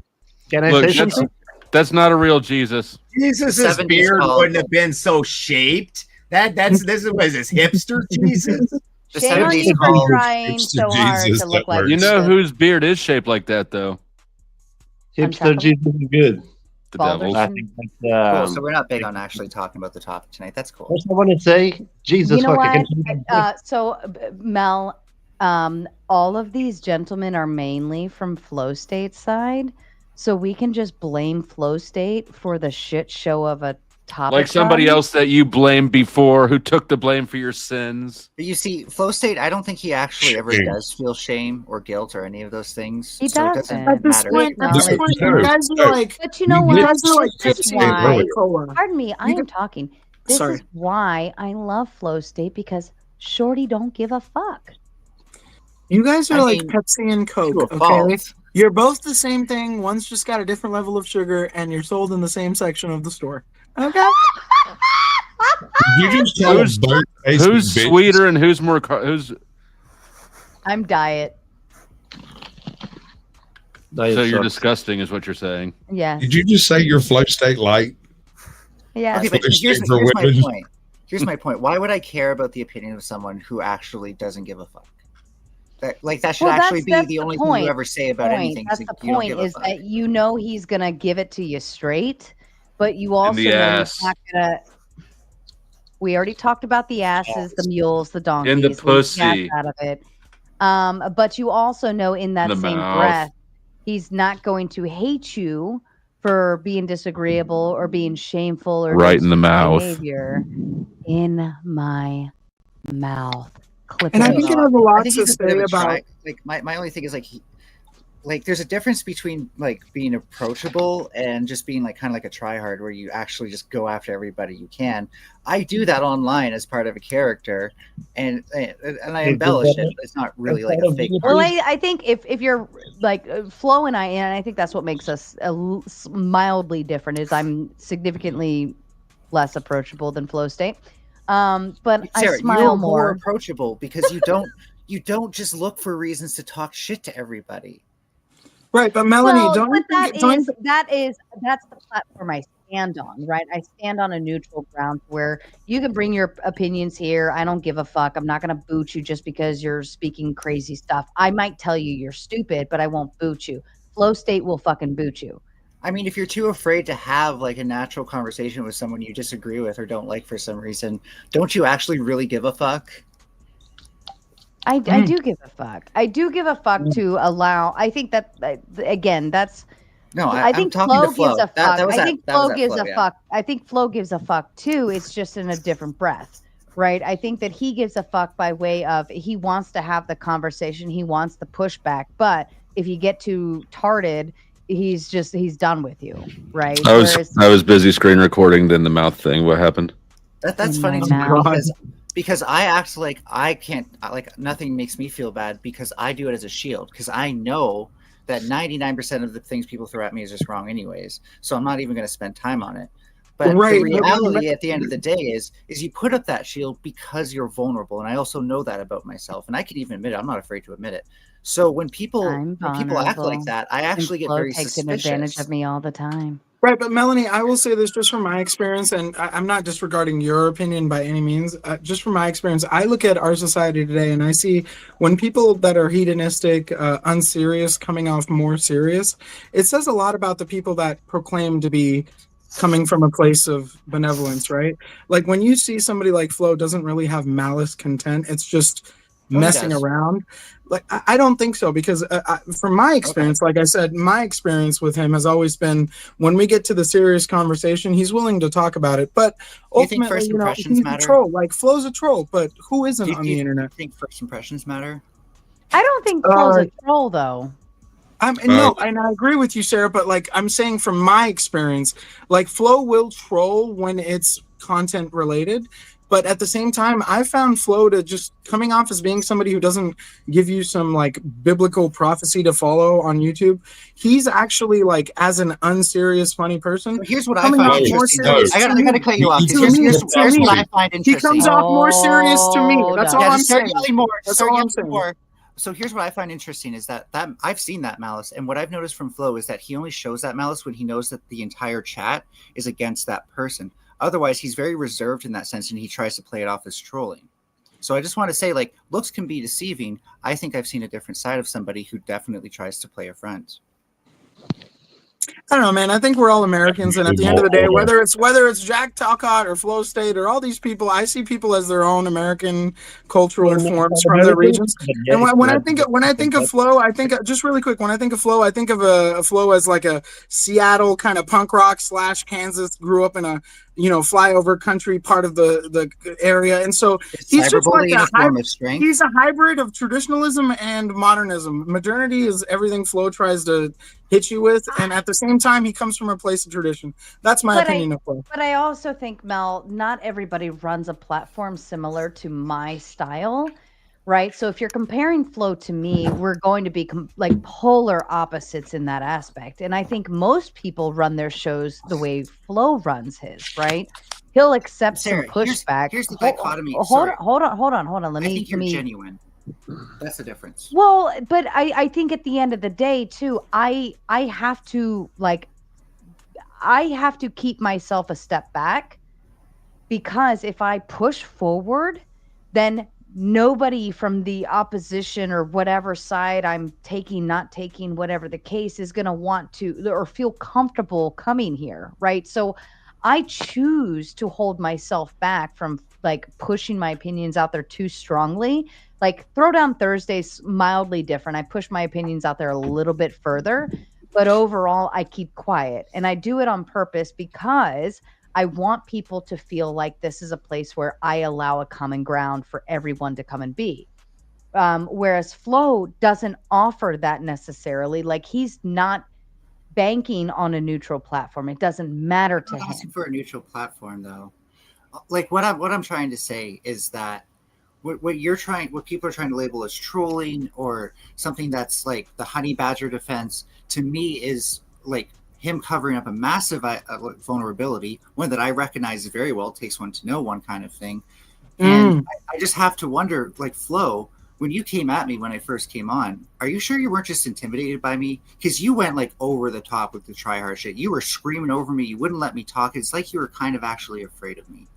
Can I Look, say something? that's not a real Jesus. Jesus' 70s beard called- wouldn't have been so shaped. This was his hipster Jesus. The Shame on 70s you for called trying Hipster so hard Jesus to look that like works. You know Jesus. whose beard is shaped like that, though? I'm Hipster talking- Jesus is good. The Balderson. devil's. I think that's, cool, so we're not big on actually talking about the topic tonight. That's cool. first I want to say, Jesus, You know fucking what? continue. Mel, all of these gentlemen are mainly from Flow State side, so we can just blame Flow State for the shit show of a topic. Like somebody run. else that you blamed before who took the blame for your sins. But you see, Flow State, I don't think he actually ever Shame. does feel shame or guilt or any of those things. He so it doesn't. doesn't At this matter. point, No, at this it's point, true. you guys are like, But you know You what? you guys are like This is Pepsi why. and Coca-Cola. Pardon me, I You am talking. This Sorry. is why I love Flow State, because Shorty don't give a fuck. You guys are I like mean, Pepsi and To Coke. a Okay, fault. you're both the same thing. One's just got a different level of sugar, and you're sold in the same section of the store. Okay. You just call Who's- them both Who's basic bitches. sweeter and who's more? Who's I'm diet. Diet so you're sucks. disgusting, is what you're saying. Yes. Did you just say your Flow State light? Yes. Okay, but Flow here's, State for here's my women. point. Here's my point. Why would I care about the opinion of someone who actually doesn't give a fuck? That should Well, actually that's be the the only thing point. you ever say about anything. That's is the you don't point, give a is fuck. that you know he's gonna give it to you straight, but you also the know ass. he's not gonna. We already talked about the asses, the mules, the donkeys. In the leave the ass pussy. out of it. But you also know in that The same mouth. breath, he's not going to hate you for being disagreeable or being shameful or Right doing in the stupid mouth. behavior. In my mouth. Clip And I it. think it No, has a I lot think to he's a bit of say a about. try. Like my only thing is like there's a difference between like being approachable and just being like kind of like a tryhard where you actually just go after everybody you can. I do that online as part of a character, and I embellish it, but it's not really like a fake. Well, I think if you're like Flo and I think that's what makes us mildly different. Is I'm significantly less approachable than Flow State, but Sarah, I smile you're more more. approachable because you don't just look for reasons to talk shit to everybody. Right, but Melanie, Well, don't you but think, that's the platform I stand on, right? I stand on a neutral ground where you can bring your opinions here. I don't give a fuck. I'm not going to boot you just because you're speaking crazy stuff. I might tell you you're stupid, but I won't boot you. Flow State will fucking boot you. I mean, if you're too afraid to have like a natural conversation with someone you disagree with or don't like for some reason, don't you actually really give a fuck? I do give a fuck. I do give a fuck to allow. I think that again, that's No, I think I'm talking Flo to Flo. gives a That fuck. was I that- think that was Flo that gives Flo, a yeah. fuck. I think Flo gives a fuck too. It's just in a different breath, right? I think that he gives a fuck by way of he wants to have the conversation. He wants the pushback. But if you get too tarded, he's done with you, right? I was busy screen recording. Then the mouth thing. What happened? That's In funny my to me mouth. because I act like I can't like nothing makes me feel bad because I do it as a shield because I know that 99% of the things people throw at me is just wrong anyways. So I'm not even going to spend time on it. But Right, the but- reality at the end of the day is you put up that shield because you're vulnerable, and I also know that about myself, and I can even admit it. I'm not afraid to admit it. So when people I'm act like vulnerable. that, I And actually get Flo very takes suspicious. advantage of me all the time. right, but Melanie, I will say this just from my experience, and I'm not disregarding your opinion by any means. Just from my experience, I look at our society today and I see when people that are hedonistic, unserious, coming off more serious, it says a lot about the people that proclaim to be coming from a place of benevolence, right? Like when you see somebody like Flo doesn't really have malice content, it's just he messing does. around. Like I don't think so because from my experience, like I said, my experience with him has always been when we get to the serious conversation, he's willing to talk about it. But Do you think ultimately, first you know, impressions he's matter? a troll. Like Flo's a troll, but who isn't Do on you the internet? think first impressions matter? I don't think Flo's a troll though. No, and I agree with you, Sarah. But like I'm saying, from my experience, like Flo will troll when it's content related. But at the same time, I found Flo to just coming off as being somebody who doesn't give you some like biblical prophecy to follow on YouTube. He's actually like as an unserious, funny person. So here's what I coming find off more interesting. serious I to gotta me. cut you off. To Because me, here's to what me. I find He interesting. comes off more serious to me. That's all Yeah, I'm just start saying. yelling more. That's Start all I'm yelling saying. more. So here's what I find interesting is that I've seen that malice, and what I've noticed from Flo is that he only shows that malice when he knows that the entire chat is against that person. Otherwise, he's very reserved in that sense, and he tries to play it off as trolling. So I just want to say, like, looks can be deceiving. I think I've seen a different side of somebody who definitely tries to play a friend. I don't know, man. I think we're all Americans, and at the end of the day, whether it's Jack Talcott or Flow State or all these people, I see people as their own American cultural forms from their regions. And when I think of Flow, I think just really quick. When I think of Flow, I think of a Flow as like a Seattle kind of punk rock / Kansas. Grew up in a flyover country part of the area, and so he's just like Cyberbullying a form of strength. he's a hybrid of traditionalism and modernism. Modernity is everything Flo tries to hit you with, and at the same time, he comes from a place of tradition. That's my opinion of Flo. But I also think, Mel, not everybody runs a platform similar to my style, right? So if you're comparing Flo to me, we're going to be like polar opposites in that aspect. And I think most people run their shows the way Flo runs his, right? He'll accept Sarah, some pushback. here's the dichotomy. Hold Sorry. on. I think you're genuine. That's the difference. Well, but I think at the end of the day too, I have to keep myself a step back, because if I push forward, then nobody from the opposition or whatever side I'm taking, not taking, whatever the case, is going to want to or feel comfortable coming here, right? So I choose to hold myself back from like pushing my opinions out there too strongly. Like Throwdown Thursday's mildly different. I push my opinions out there a little bit further, but overall I keep quiet, and I do it on purpose because I want people to feel like this is a place where I allow a common ground for everyone to come and be. Whereas Flo doesn't offer that necessarily. Like he's not banking on a neutral platform. It doesn't matter to I'm not asking him. for a neutral platform though. Like what I'm trying to say is that what people are trying to label as trolling or something that's like the honey badger defense to me is like him covering up a massive vulnerability, one that I recognize very well. It takes one to know one kind of thing. And I just have to wonder, like Flo, when you came at me when I first came on, are you sure you weren't just intimidated by me? Because you went like over the top with the try hard shit. You were screaming over me. You wouldn't let me talk. It's like you were kind of actually afraid of me.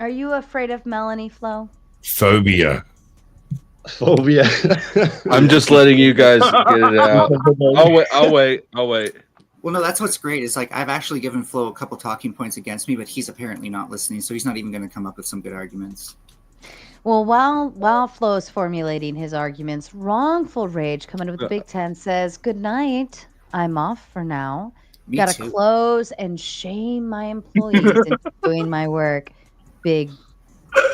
Are you afraid of Melanie, Flo? Phobia. Phobia. I'm just letting you guys get it out. I'll wait. Well, no, that's what's great is like I've actually given Flo a couple talking points against me, but he's apparently not listening, so he's not even going to come up with some good arguments. Well, while Flo is formulating his arguments, Wrongful Rage coming up with the Big Ten says, "Good night. I'm off for now. Me Gotta too. close and shame my employees into doing my work. Big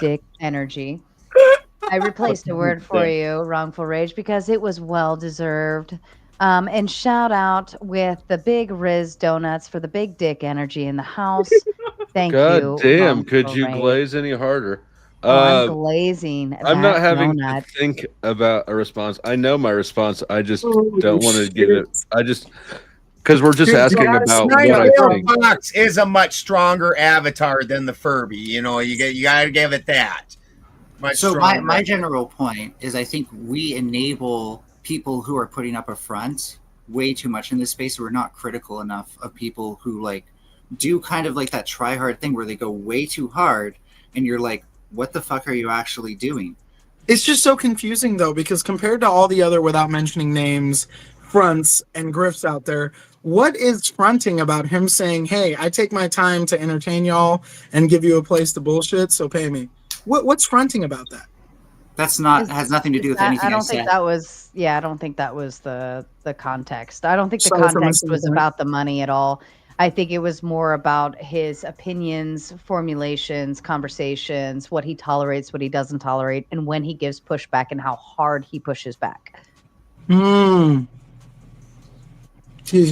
dick energy." I replaced a word for you, Wrongful Rage, because it was well deserved. And shout out with the Big Riz Donuts for the big dick energy in the house. Thank you. God damn, Wrongful could you Rage. glaze any harder? Oh, I'm glazing. I'm not that having donut. to think about a response. I know my response. I just don't want to give it. I just because we're just asking about what I think. Fox is a much stronger avatar than the Furby. You know, you got to give it that. So my general point is I think we enable people who are putting up a front way too much in this space. We're not critical enough of people who like do kind of like that try hard thing where they go way too hard and you're like, what the fuck are you actually doing? It's just so confusing though, because compared to all the other, without mentioning names, fronts and grifts out there, what is fronting about him saying, "Hey, I take my time to entertain y'all and give you a place to bullshit, so pay me"? What's fronting about that? That's not has nothing to do with anything I don't said. think that was. Yeah, I don't think that was the context. I don't think the Sorry for context missing was that. about the money at all. I think it was more about his opinions, formulations, conversations, what he tolerates, what he doesn't tolerate, and when he gives pushback and how hard he pushes back. Jeez,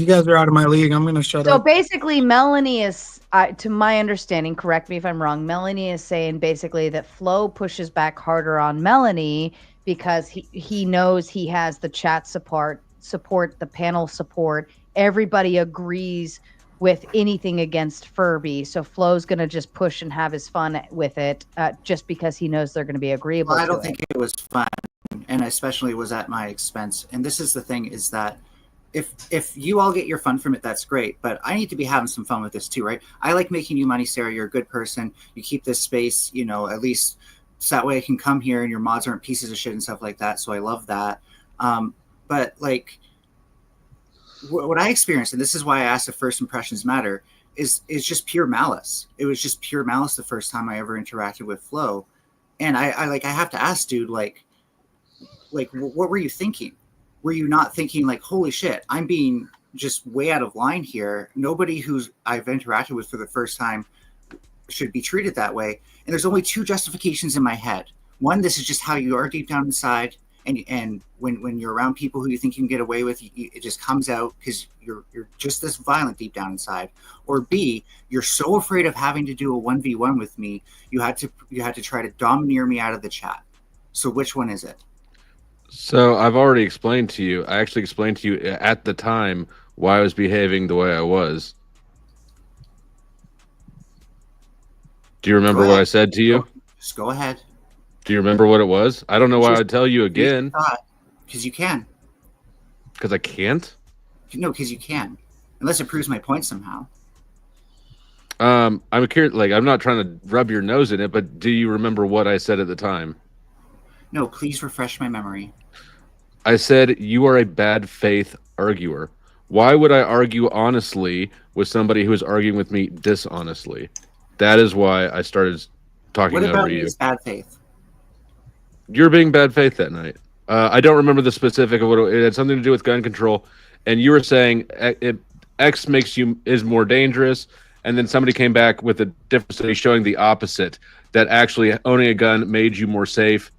you guys are out of my league. I'm gonna shut So up. basically, Melanie is, to my understanding, correct me if I'm wrong, Melanie is saying basically that Flo pushes back harder on Melanie because he knows he has the chat support, the panel support. Everybody agrees with anything against Furby. So Flo's going to just push and have his fun with it just because he knows they're going to be agreeable Well, I to don't it. think it was fun, and especially was at my expense. And this is the thing is that if you all get your fun from it, that's great. But I need to be having some fun with this too, right? I like making you money, Sarah. You're a good person. You keep this space, you know, at least so that way I can come here and your mods aren't pieces of shit and stuff like that. So I love that. But like what I experienced, and this is why I asked if first impressions matter, is just pure malice. It was just pure malice the first time I ever interacted with Flo. And I have to ask, dude, like what were you thinking? Were you not thinking like, holy shit, I'm being just way out of line here. Nobody who's I've interacted with for the first time should be treated that way. And there's only two justifications in my head. One, this is just how you are deep down inside. And when you're around people who you think you can get away with, it just comes out because you're just this violent deep down inside. Or B, you're so afraid of having to do a 1v1 with me, you had to try to domineer me out of the chat. So which one is it? So I've already explained to you. I actually explained to you at the time why I was behaving the way I was. Do you remember what I said to you? Just go ahead. Do you remember what it was? I don't know why I'd tell you again. Because you can. Because I can't? No, because you can. Unless it proves my point somehow. I'm curious. Like, I'm not trying to rub your nose in it, but do you remember what I said at the time? No, please refresh my memory. I said you are a bad faith arguer. Why would I argue honestly with somebody who is arguing with me dishonestly? That is why I started talking What about over me you. as bad faith? You're being bad faith that night. I don't remember the specific of what it had something to do with gun control, and you were saying X is more dangerous, and then somebody came back with a different study showing the opposite, that actually owning a gun made you more safe.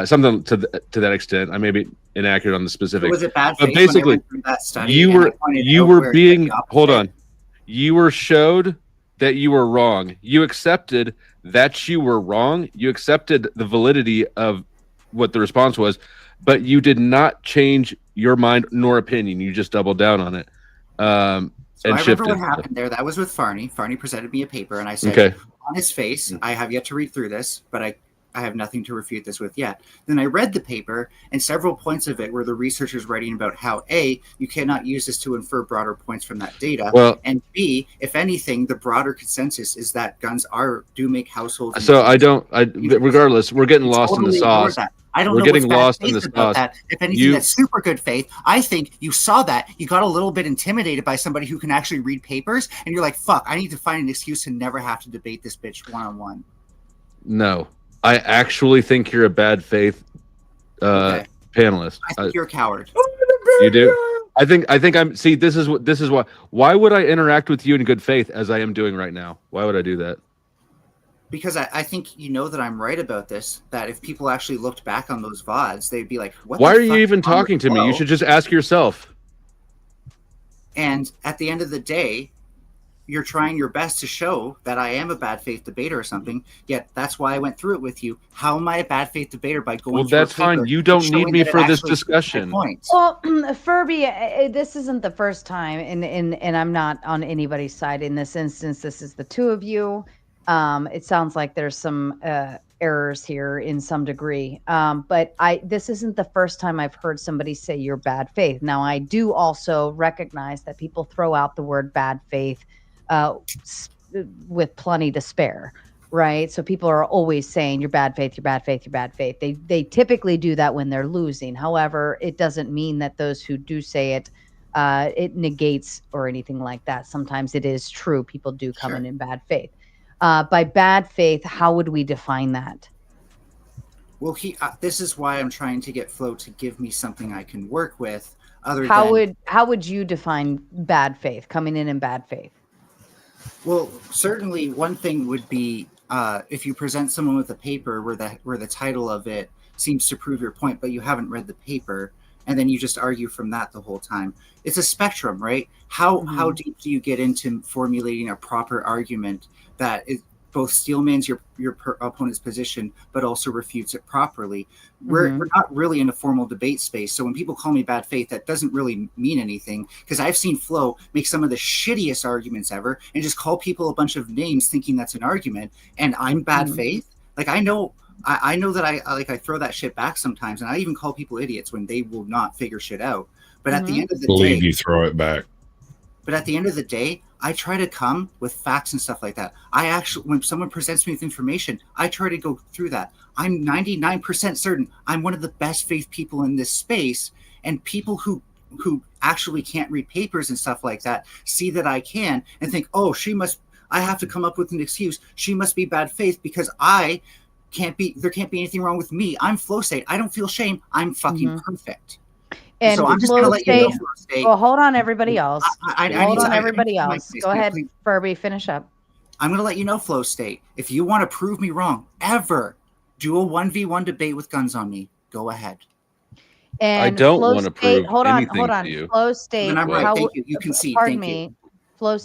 Something to that extent. I may be inaccurate on the specifics. Was it bad But faith when I basically, went through that study? you and I were pointed you out were where it being said the hold opposite? on. You were showed that you were wrong. You accepted that you were wrong. You accepted the validity of what the response was, but you did not change your mind nor opinion. You just doubled down on it. So And I remember shifted. what happened there. That was with Farney. Farney presented me a paper, and I said, Okay. on his face, I have yet to read through this, but I have nothing to refute this with yet. Then I read the paper, and several points of it were the researchers writing about how A, you cannot use this to infer broader points from that data, Well- and B, if anything, the broader consensus is that guns do make households. So regardless, we're getting lost in the Totally ignored sauce. that. I don't We're know getting what's bad lost in faith the about sauce. that. If anything, that's super good faith. I think you saw that. You got a little bit intimidated by somebody who can actually read papers, and you're like, fuck, I need to find an excuse to never have to debate this bitch one-on-one. No, I actually think you're a bad faith panelist. I think you're a coward. You do? I think I'm. See, this is why. Why would I interact with you in good faith as I am doing right now? Why would I do that? Because I think you know that I'm right about this, that if people actually looked back on those VODs, they'd be like, what Why the are you fuck even is wrong talking with to me? You Flo? should just ask yourself. And at the end of the day, you're trying your best to show that I am a bad faith debater or something. Yet that's why I went through it with you. How am I a bad faith debater by going? Well, through a that's fine. paper You don't showing need me that it for this actually discussion. points? Well, Furby, this isn't the first time, and I'm not on anybody's side in this instance. This is the two of you. It sounds like there's some errors here in some degree, but this isn't the first time I've heard somebody say you're bad faith. Now, I do also recognize that people throw out the word bad faith with plenty to spare, right? So people are always saying you're bad faith, you're bad faith, you're bad faith. They typically do that when they're losing. However, it doesn't mean that those who do say it, it negates or anything like that. Sometimes it is true. People do come in bad faith. By bad faith, how would we define that? Well, this is why I'm trying to get Flo to give me something I can work with. How would you define bad faith? Coming in bad faith? Well, certainly one thing would be if you present someone with a paper where the title of it seems to prove your point, but you haven't read the paper, and then you just argue from that the whole time. It's a spectrum, right? How deep do you get into formulating a proper argument that is both steelmans your opponent's position, but also refutes it properly? We're not really in a formal debate space. So when people call me bad faith, that doesn't really mean anything, because I've seen Flo make some of the shittiest arguments ever and just call people a bunch of names thinking that's an argument. And I'm bad faith. Like, I know that I throw that shit back sometimes, and I even call people idiots when they will not figure shit out. But at the end of the Believe day, you throw it back. But at the end of the day, I try to come with facts and stuff like that. I actually, when someone presents me with information, I try to go through that. I'm 99% certain I'm one of the best faith people in this space, and people who actually can't read papers and stuff like that see that I can and think, oh, I have to come up with an excuse. She must be bad faith because there can't be anything wrong with me. I'm Flow State. I don't feel shame. I'm fucking perfect. And so I'm just going to let you know, Flow State. Well, hold on, everybody else. Hold on, everybody else. Go ahead, Furby, finish up. I'm going to let you know, Flow State. If you want to prove me wrong, ever do a 1v1 debate with guns on me, go ahead. And I don't want to prove hold on, anything to you. Flow State. Then I'm right. Thank you. You concede. Pardon Thank you. me. Flow State.